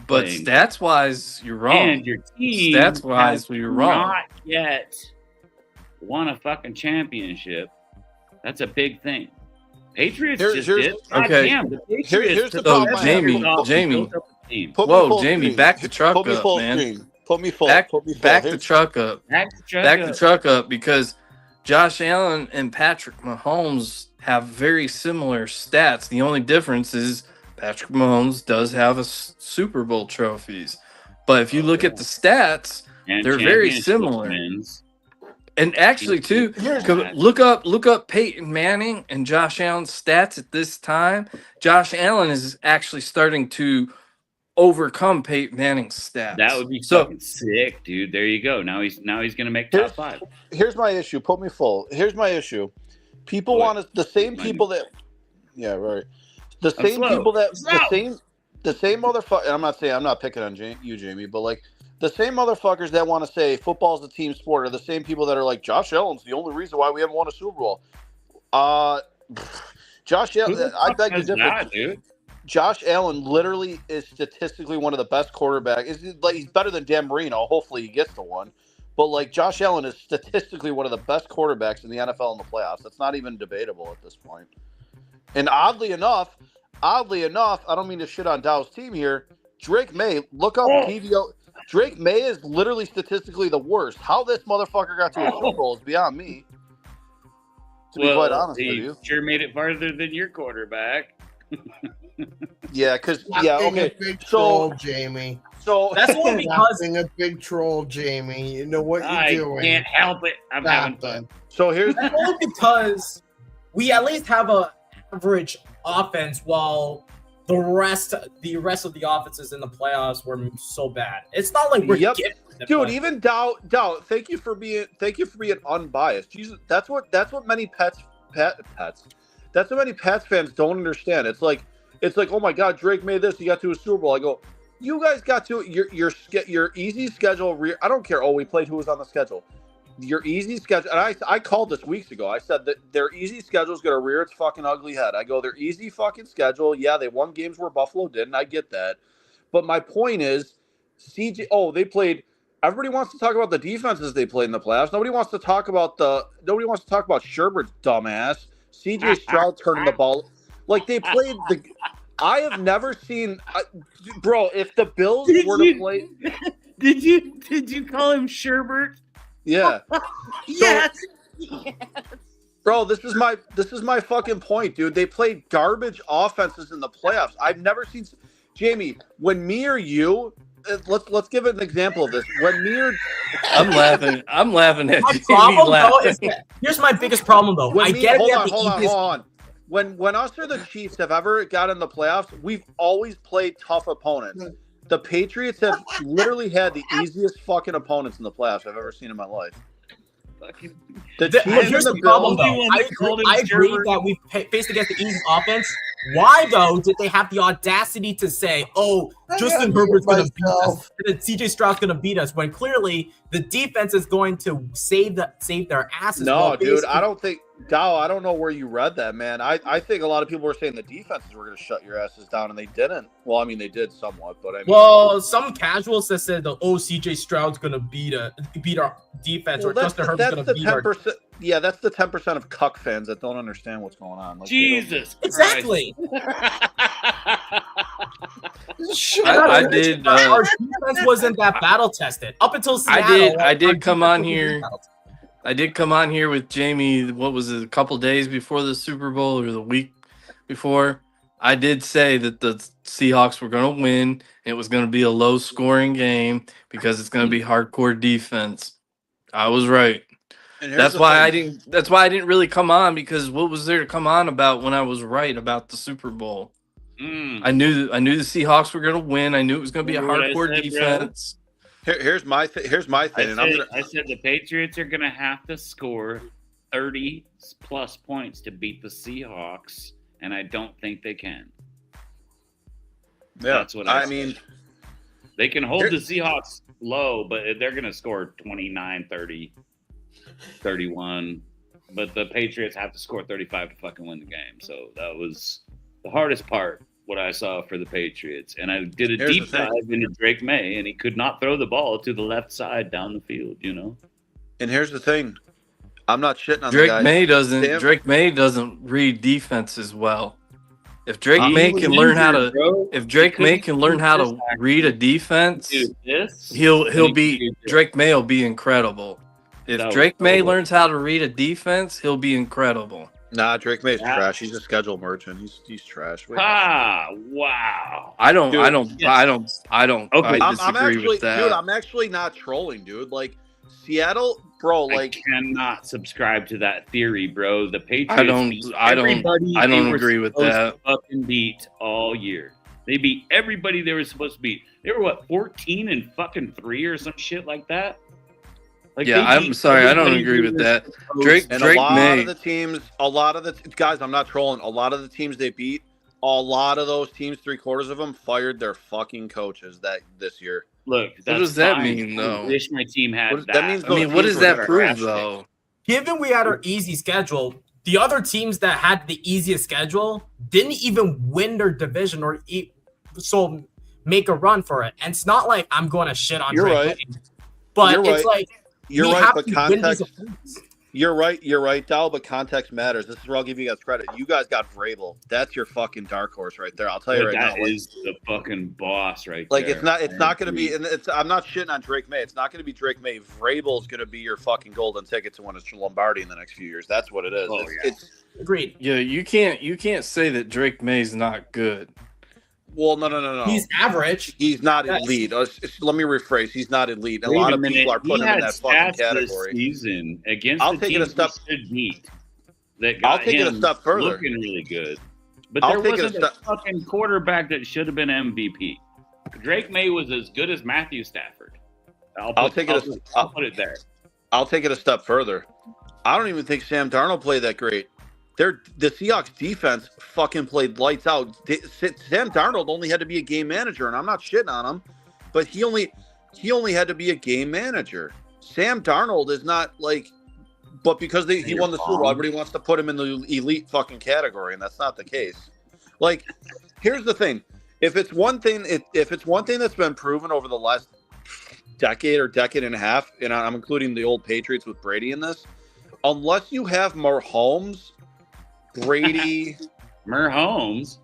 but stats wise, you're wrong. And your team stats wise, you're wrong. Not yet won a fucking championship. That's a big thing. Patriots just did. Okay. Damn, the Patriots. Here's the problem. Jamie. Whoa, Jamie, back the truck up, man. Put me full. Back the truck up. Back the truck up, because Josh Allen and Patrick Mahomes have very similar stats. The only difference is Patrick Mahomes does have a Super Bowl trophies. But if you look at the stats, they're very similar. And actually, too, look up Peyton Manning and Josh Allen's stats at this time. Josh Allen is actually starting to overcome Peyton Manning's stats. That would be fucking sick, dude. There you go. Now he's gonna make top 5. Here's my issue. Put me full. Here's my issue. People want the same people that. Yeah, right. The same people that the same motherfucker. I'm not saying I'm not picking on you, Jamie, but like the same motherfuckers that want to say football's the team sport are the same people that are like Josh Allen's the only reason why we haven't won a Super Bowl. Josh Allen, I beg to differ. Dude. Josh Allen literally is statistically one of the best quarterbacks. He's better than Dan Marino. Hopefully he gets to one. But like Josh Allen is statistically one of the best quarterbacks in the NFL in the playoffs. That's not even debatable at this point. And oddly enough, I don't mean to shit on Dow's team here. Drake May, look up PVO. Drake May is literally statistically the worst. How this motherfucker got to a Super Bowl is beyond me. To be quite honest with you, sure made it farther than your quarterback. Yeah, okay. Big troll, Jamie. So that's only because being a big troll, Jamie. You know what you're doing. I can't help it. I'm having fun. So here's that's only because we at least have a average offense, while the rest of the offenses in the playoffs were so bad. It's not like we're dude. Even Dow. Thank you for being unbiased. Jesus, that's what many Pats. That's what many Pats fans don't understand. It's like, oh my God, Drake made this. He got to a Super Bowl. I go, you guys got to your easy schedule. I don't care. Oh, we played who was on the schedule. Your easy schedule. And I called this weeks ago. I said that their easy schedule is going to rear its fucking ugly head. I go, their easy fucking schedule. Yeah, they won games where Buffalo didn't. I get that. But my point is, they played. Everybody wants to talk about the defenses they played in the playoffs. Nobody wants to talk about Sherbert's dumbass. CJ Stroud turning the ball. Like they played the. I have never seen, bro. If the Bills were to play, did you call him Sherbert? Yeah. Yes. Bro, this is my fucking point, dude. They played garbage offenses in the playoffs. I've never seen. Jamie, when me or you, let's give it an example of this. When me or I'm laughing at my Jamie problem, laughing. though, here's my biggest problem though. Hold on. When us or the Chiefs have ever got in the playoffs, we've always played tough opponents. The Patriots have literally had the easiest fucking opponents in the playoffs I've ever seen in my life. Here's the problem, though. I agree that we faced against the easy offense. Why, though, did they have the audacity to say, "Oh, Justin Herbert's going to beat us, and CJ Stroud's going to beat us," when clearly the defense is going to save their asses? No, dude, I don't think. Dow, I don't know where you read that, man. I think a lot of people were saying the defenses were going to shut your asses down, and they didn't. Well, I mean, they did somewhat, but I mean. Well, some casuals that said, CJ Stroud's going to beat our defense, or Justin Herbert's going to beat our. Yeah, that's the 10% of cuck fans that don't understand what's going on. Like, Jesus, exactly. I did. Our defense wasn't that battle tested up until Seattle. I did come on here. I did come on here with Jamie. What was it? A couple days before the Super Bowl or the week before? I did say that the Seahawks were going to win. It was going to be a low-scoring game because it's going to be hardcore defense. I was right. That's why I didn't really come on, because what was there to come on about when I was right about the Super Bowl? I knew the Seahawks were going to win. I knew it was going to be a hardcore defense. Here's my thing. I said the Patriots are going to have to score 30+ points to beat the Seahawks, and I don't think they can. Yeah, That's what I mean. They can hold the Seahawks low, but they're going to score 29, 30, 31. But the Patriots have to score 35 to fucking win the game. So that was the hardest part, what I saw for the Patriots. And I did a deep dive into Drake May, and he could not throw the ball to the left side down the field, you know? And here's the thing. I'm not shitting on Drake the guys. Drake May doesn't read defenses well. If Drake May can learn how to read a defense, Drake May will be incredible. If Drake May learns how to read a defense, he'll be incredible. Nah, Drake May's trash. He's a schedule merchant. He's trash. Wow. I disagree with that. Dude, I'm actually not trolling, dude. Like Seattle, bro, like I cannot subscribe to that theory, bro. The Patriots I don't agree with that. Fucking beat all year. They beat everybody they were supposed to beat. They were 14-3 or some shit like that. Like, yeah, I'm sorry, I don't agree with that. Drake a lot of the guys, I'm not trolling. A lot of the teams they beat, a lot of those teams, 3/4 of them fired their fucking coaches this year. Look, what does that mean, though? I wish my team had that. That means, what does that prove, though? Given we had our easy schedule, the other teams that had the easiest schedule didn't even win their division or make a run for it. And it's not like I'm going to shit on Drake May, but it's like you're right, but context. You're right, Dal, but context matters. This is where I'll give you guys credit. You guys got Vrabel. That's your fucking dark horse right there. I'll tell you right now. That is the fucking boss right there. Like, it's not going to be, and I'm not shitting on Drake May. It's not going to be Drake May. Vrabel's going to be your fucking golden ticket to win a Lombardi in the next few years. That's what it is. It's agreed. Yeah, you can't say that Drake May's not good. Well, no. He's average. He's not elite. Let me rephrase. He's not elite. A lot of people are putting him in that fucking category. This season against I'll the take team it a step. Should beat. That got I'll take it a step further. Looking really good, but there wasn't a fucking quarterback that should have been MVP. Drake May was as good as Matthew Stafford. I'll put it there. I'll take it a step further. I don't even think Sam Darnold played that great. The Seahawks defense fucking played lights out. Sam Darnold only had to be a game manager, and I'm not shitting on him, but he only had to be a game manager. Sam Darnold is not like, but because he won the Super Bowl, everybody wants to put him in the elite fucking category, and that's not the case. Like, here's the thing: if it's one thing that's been proven over the last decade or decade and a half, and I'm including the old Patriots with Brady in this, unless you have Mahomes, Brady, Mahomes,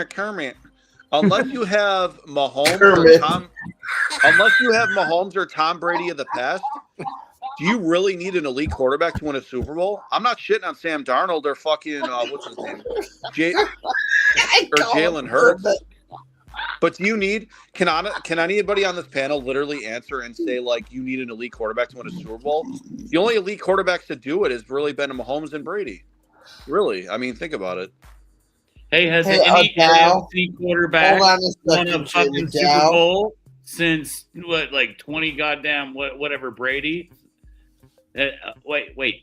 Kermit. Unless you have Mahomes or Tom Brady of the past, do you really need an elite quarterback to win a Super Bowl? I'm not shitting on Sam Darnold or fucking what's his name, Jalen Hurts. But do you need? Can anybody on this panel literally answer and say like you need an elite quarterback to win a Super Bowl? The only elite quarterbacks to do it has really been Mahomes and Brady. Really, I mean, think about it. Hey, has any AFC quarterback won a fucking Super Bowl since 20 goddamn whatever Brady? Wait.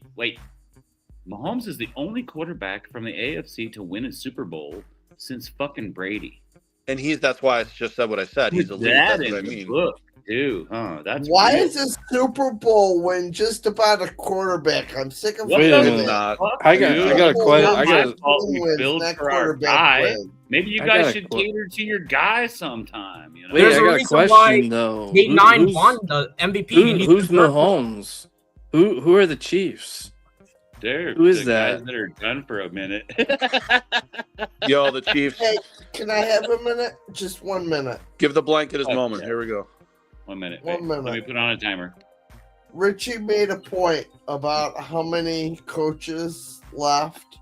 Mahomes is the only quarterback from the AFC to win a Super Bowl since fucking Brady. And that's why I just said what I said. He's elite. That's what I mean. Look, dude, that's why weird. is a Super Bowl when just about a quarterback? I'm sick of Wait a minute. I got a question. Maybe you guys should cater to your guy sometime. You know? Wait, I got a question though. Game 9 won the MVP. Who's Mahomes? Who are the Chiefs? Who is that? Guys that are done for a minute. Yo, the Chiefs. Hey, can I have a minute? Just 1 minute. Give the blanket his moment. Here we go. 1 minute. 1 minute. Let me put on a timer. Richie made a point about how many coaches left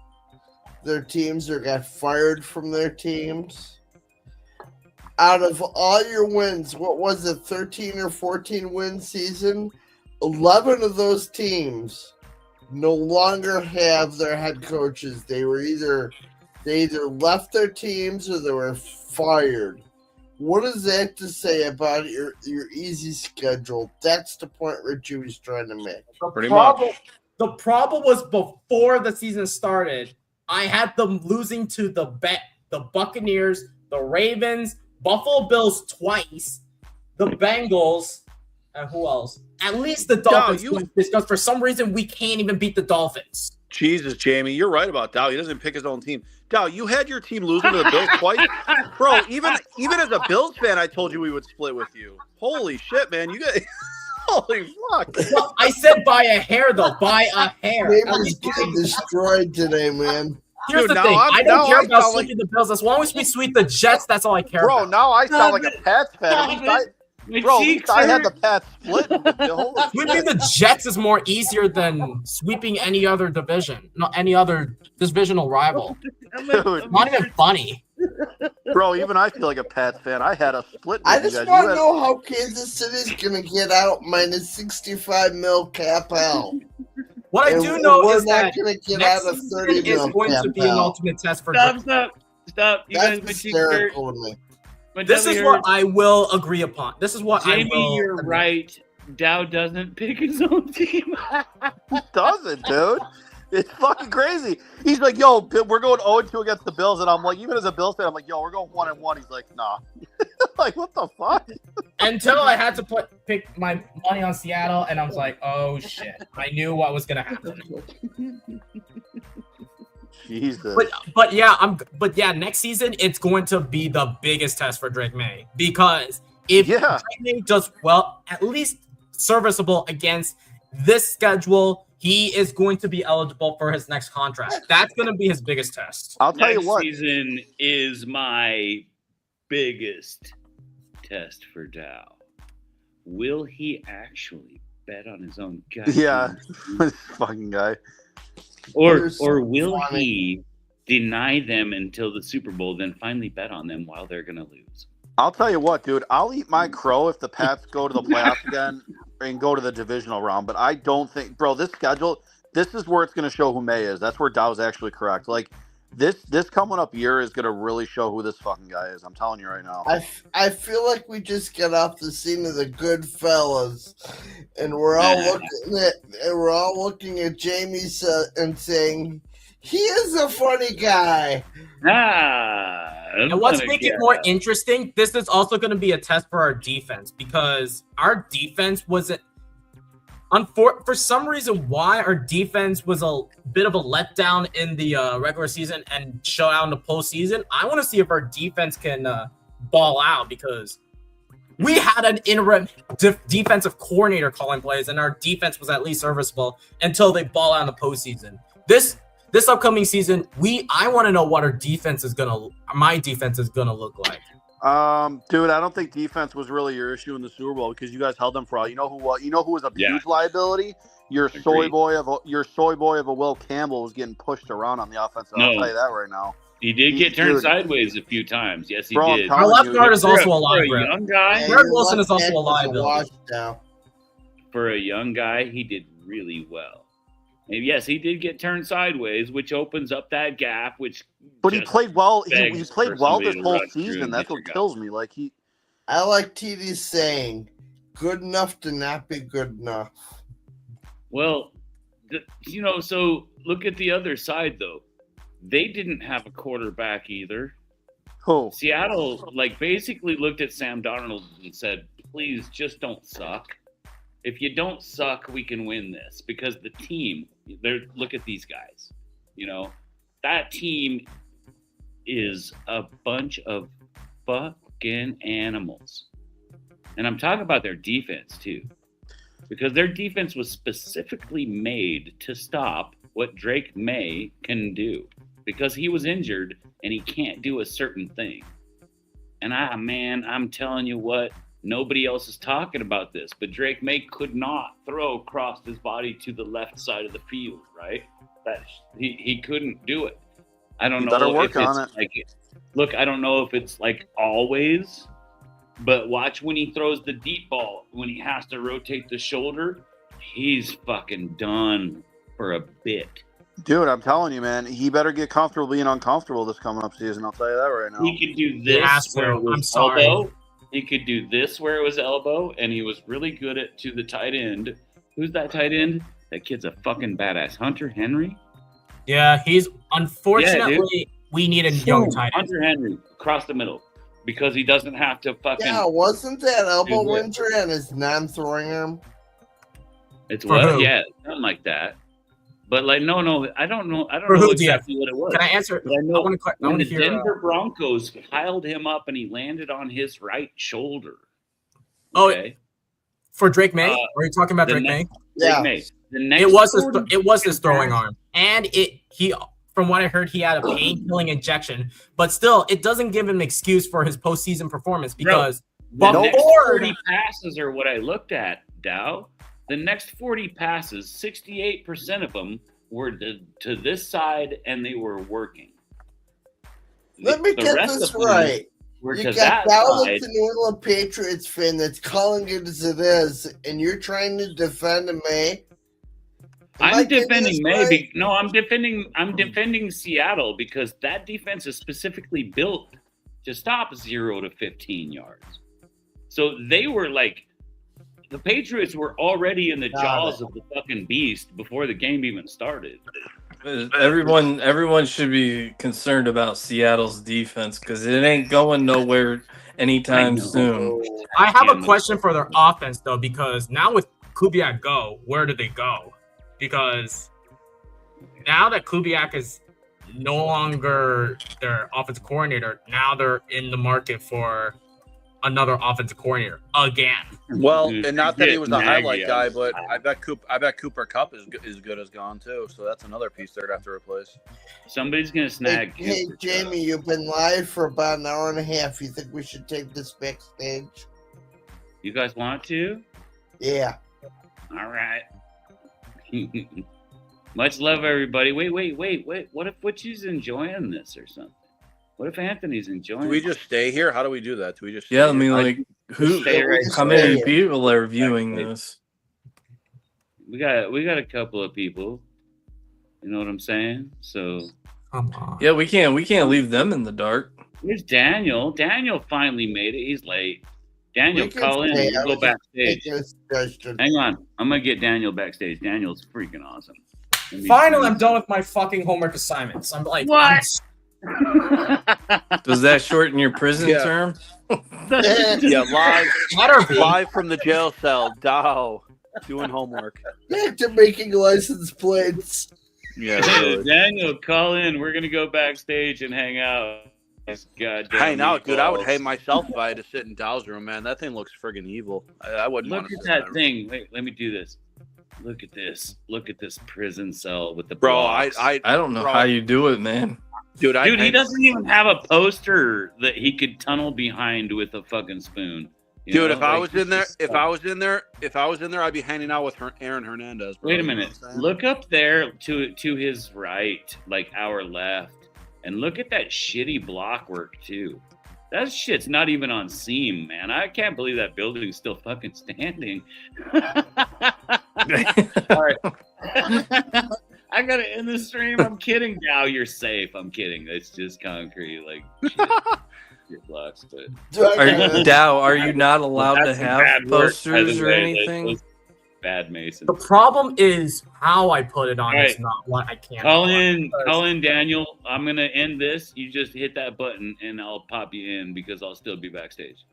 their teams or got fired from their teams. Out of all your wins, what was it, 13 or 14 win season? 11 of those teams no longer have their head coaches. They either left their teams or they were fired. What is that to say about your easy schedule? That's the point Richie was trying to make. Pretty much. The problem was before the season started, I had them losing to the Buccaneers, the Ravens, Buffalo Bills twice, the Bengals, and who else? At least the Dolphins, because for some reason we can't even beat the Dolphins. Jesus, Jamie, you're right about Dow. He doesn't pick his own team. Dow, you had your team losing to the Bills twice, bro. Even as a Bills fan, I told you we would split with you. Holy shit, man! You guys, holy fuck! Well, I said by a hair, though, by a hair. Damon's getting destroyed today, man. Here's Dude, the now thing. I don't care about sweeping the Bills. As long as we sweep the Jets, that's all I care about. Bro, now I sound like a Pats fan. Bro, at least I had the Pats split. Sweeping the Jets is more easier than sweeping any other division. No, any other divisional rival. Dude. Not even funny. Bro, even I feel like a Pats fan. I had a split. I just want to know how Kansas City's going to get out minus 65 mil cap out. What I do know is that we're not going to get next out of 30 season is mil going cap to be an out. ultimate test for Stop. You That's guys, hysterical to me. This is what I will agree upon. This is what Jamie, I will you're agree. right. Dow doesn't pick his own team. He doesn't, dude. It's fucking crazy. He's like, yo, we're going 0-2 against the Bills. And I'm like, even as a Bills fan, I'm like, yo, we're going 1-1. He's like, nah. Like, what the fuck? Until I had to pick my money on Seattle, and I was like, oh, shit. I knew what was going to happen. Jesus. But yeah, next season, it's going to be the biggest test for Drake May. Because if Drake May does well, at least serviceable against this schedule, he is going to be eligible for his next contract. That's going to be his biggest test. I'll tell you what. Next season is my biggest test for Dow. Will he actually bet on his own guy? Yeah, this fucking guy. Or will he deny them until the Super Bowl, then finally bet on them while they're going to lose? I'll tell you what, dude. I'll eat my crow if the Pats go to the playoffs again and go to the divisional round. But I don't think, bro, this schedule, this is where it's going to show who May is. That's where Dow's actually correct. Like, this coming up year is going to really show who this fucking guy is. I'm telling you right now. I feel like we just get off the scene of the Goodfellas, and we're all looking at Jamie and saying he is a funny guy. And what's making it more interesting, this is also going to be a test for our defense, because our defense wasn't. For some reason, why our defense was a bit of a letdown in the regular season and show out in the postseason. I want to see if our defense can ball out, because we had an interim defensive coordinator calling plays, and our defense was at least serviceable until they ball out in the postseason. This upcoming season, I want to know what my defense is gonna look like. Dude, I don't think defense was really your issue in the Super Bowl, because you guys held them for all. You know who was a huge liability? Your soy boy of a Will Campbell was getting pushed around on the offensive. I'll tell you that right now. He did get turned sideways a few times. Yes, he did. Our left guard is also a liability. For a young guy, Garrett Wilson is also a liability. For a young guy, he did really well. And yes, he did get turned sideways, which opens up that gap. But he played well. He played well this whole season. That's what kills me. I like TD's saying, "Good enough to not be good enough." Well, so look at the other side though. They didn't have a quarterback either. Who? Seattle, basically looked at Sam Darnold and said, "Please, just don't suck. If you don't suck, we can win this." Because the team, look at these guys. That team is a bunch of fucking animals. And I'm talking about their defense too. Because their defense was specifically made to stop what Drake May can do. Because he was injured and he can't do a certain thing. And I'm telling you what, nobody else is talking about this, but Drake May could not throw across his body to the left side of the field, right? He couldn't do it. I don't know if it's look, I don't know if it's always, but watch when he throws the deep ball, when he has to rotate the shoulder, he's fucking done for a bit. Dude, I'm telling you, man, he better get comfortable being uncomfortable this coming up season. I'll tell you that right now. He could do this where it was elbow. He could do this where it was elbow, and he was really good to the tight end. Who's that tight end? That kid's a fucking badass. Hunter Henry. Yeah, he's unfortunately we need a young tight end. Hunter Henry across the middle because he doesn't have to fucking. Yeah, wasn't that elbow winter and his non-throwing arm? It's For what? who? Yeah, something like that. But like, no, I don't know. I don't For know who, exactly what it was. Can I answer? But I know I when want the to hear. Denver Broncos piled him up and he landed on his right shoulder. Oh, Okay? For Drake May? Are you talking about Drake May? Yeah. Drake May. The next It was his throwing arm, and from what I heard, he had a pain-killing injection. But still, it doesn't give him an excuse for his postseason performance because the next 40 passes are what I looked at, Dow. The next 40 passes, 68% of them were to this side, and they were working. Let me get this right. You got Dallas, the New England Patriots fan that's calling it as it is, and you're trying to defend May. I'm defending May. No, I'm defending Seattle because that defense is specifically built to stop 0 to 15 yards. So they were like, the Patriots were already in the jaws of the fucking beast before the game even started. Everyone should be concerned about Seattle's defense because it ain't going nowhere anytime soon. I have a question for their offense though, because now with Kubiak go, where do they go? Because now that Kubiak is no longer their offensive coordinator, now they're in the market for another offensive coordinator again. Well, and not that he was the highlight guy, but I bet Cooper Kupp is good as gone too. So that's another piece they're gonna have to replace. Somebody's gonna snag. Hey Jamie, you've been live for about an hour and a half. You think we should take this backstage? You guys want to? Yeah. All right. Much love, everybody. Wait. What if Butchie's enjoying this or something? What if Anthony's enjoying? Do we just stay here? How do we do that? Do we just? Yeah, I mean, like, how many people are viewing this? We got a couple of people. You know what I'm saying? So. Come on. Yeah, we can't leave them in the dark. Here's Daniel. Daniel finally made it. He's late. Daniel, call in. We'll go backstage. Hang on. I'm going to get Daniel backstage. Daniel's freaking awesome. Finally, I'm done with my fucking homework assignments. I'm like, what? Does that shorten your prison term? Yeah, live from the jail cell. Dow doing homework. Back to making license plates. Yeah, really. Daniel, call in. We're going to go backstage and hang out. Hang out, dude. I would hate myself if I had to sit in Dow's room, man. That thing looks friggin' evil. I wouldn't look want to at that thing. Wait, let me do this. Look at this. Look at this prison cell with the blocks. I don't know how you do it, man. Dude, he doesn't even have a poster that he could tunnel behind with a fucking spoon. Dude, if I was in there, I'd be hanging out with Aaron Hernandez. Bro. Wait a minute. Look up there to his right, like our left. And look at that shitty block work, too. That shit's not even on seam, man. I can't believe that building's still fucking standing. All right. I got to end the stream. I'm kidding. Now you're safe. I'm kidding. It's just concrete. Like, shit blocks. But... Dow, are you not allowed to have posters or anything? Bad Mason. The problem is how I put it on. Right. It's not what I can't. Call in, Daniel. I'm gonna end this. You just hit that button, and I'll pop you in because I'll still be backstage.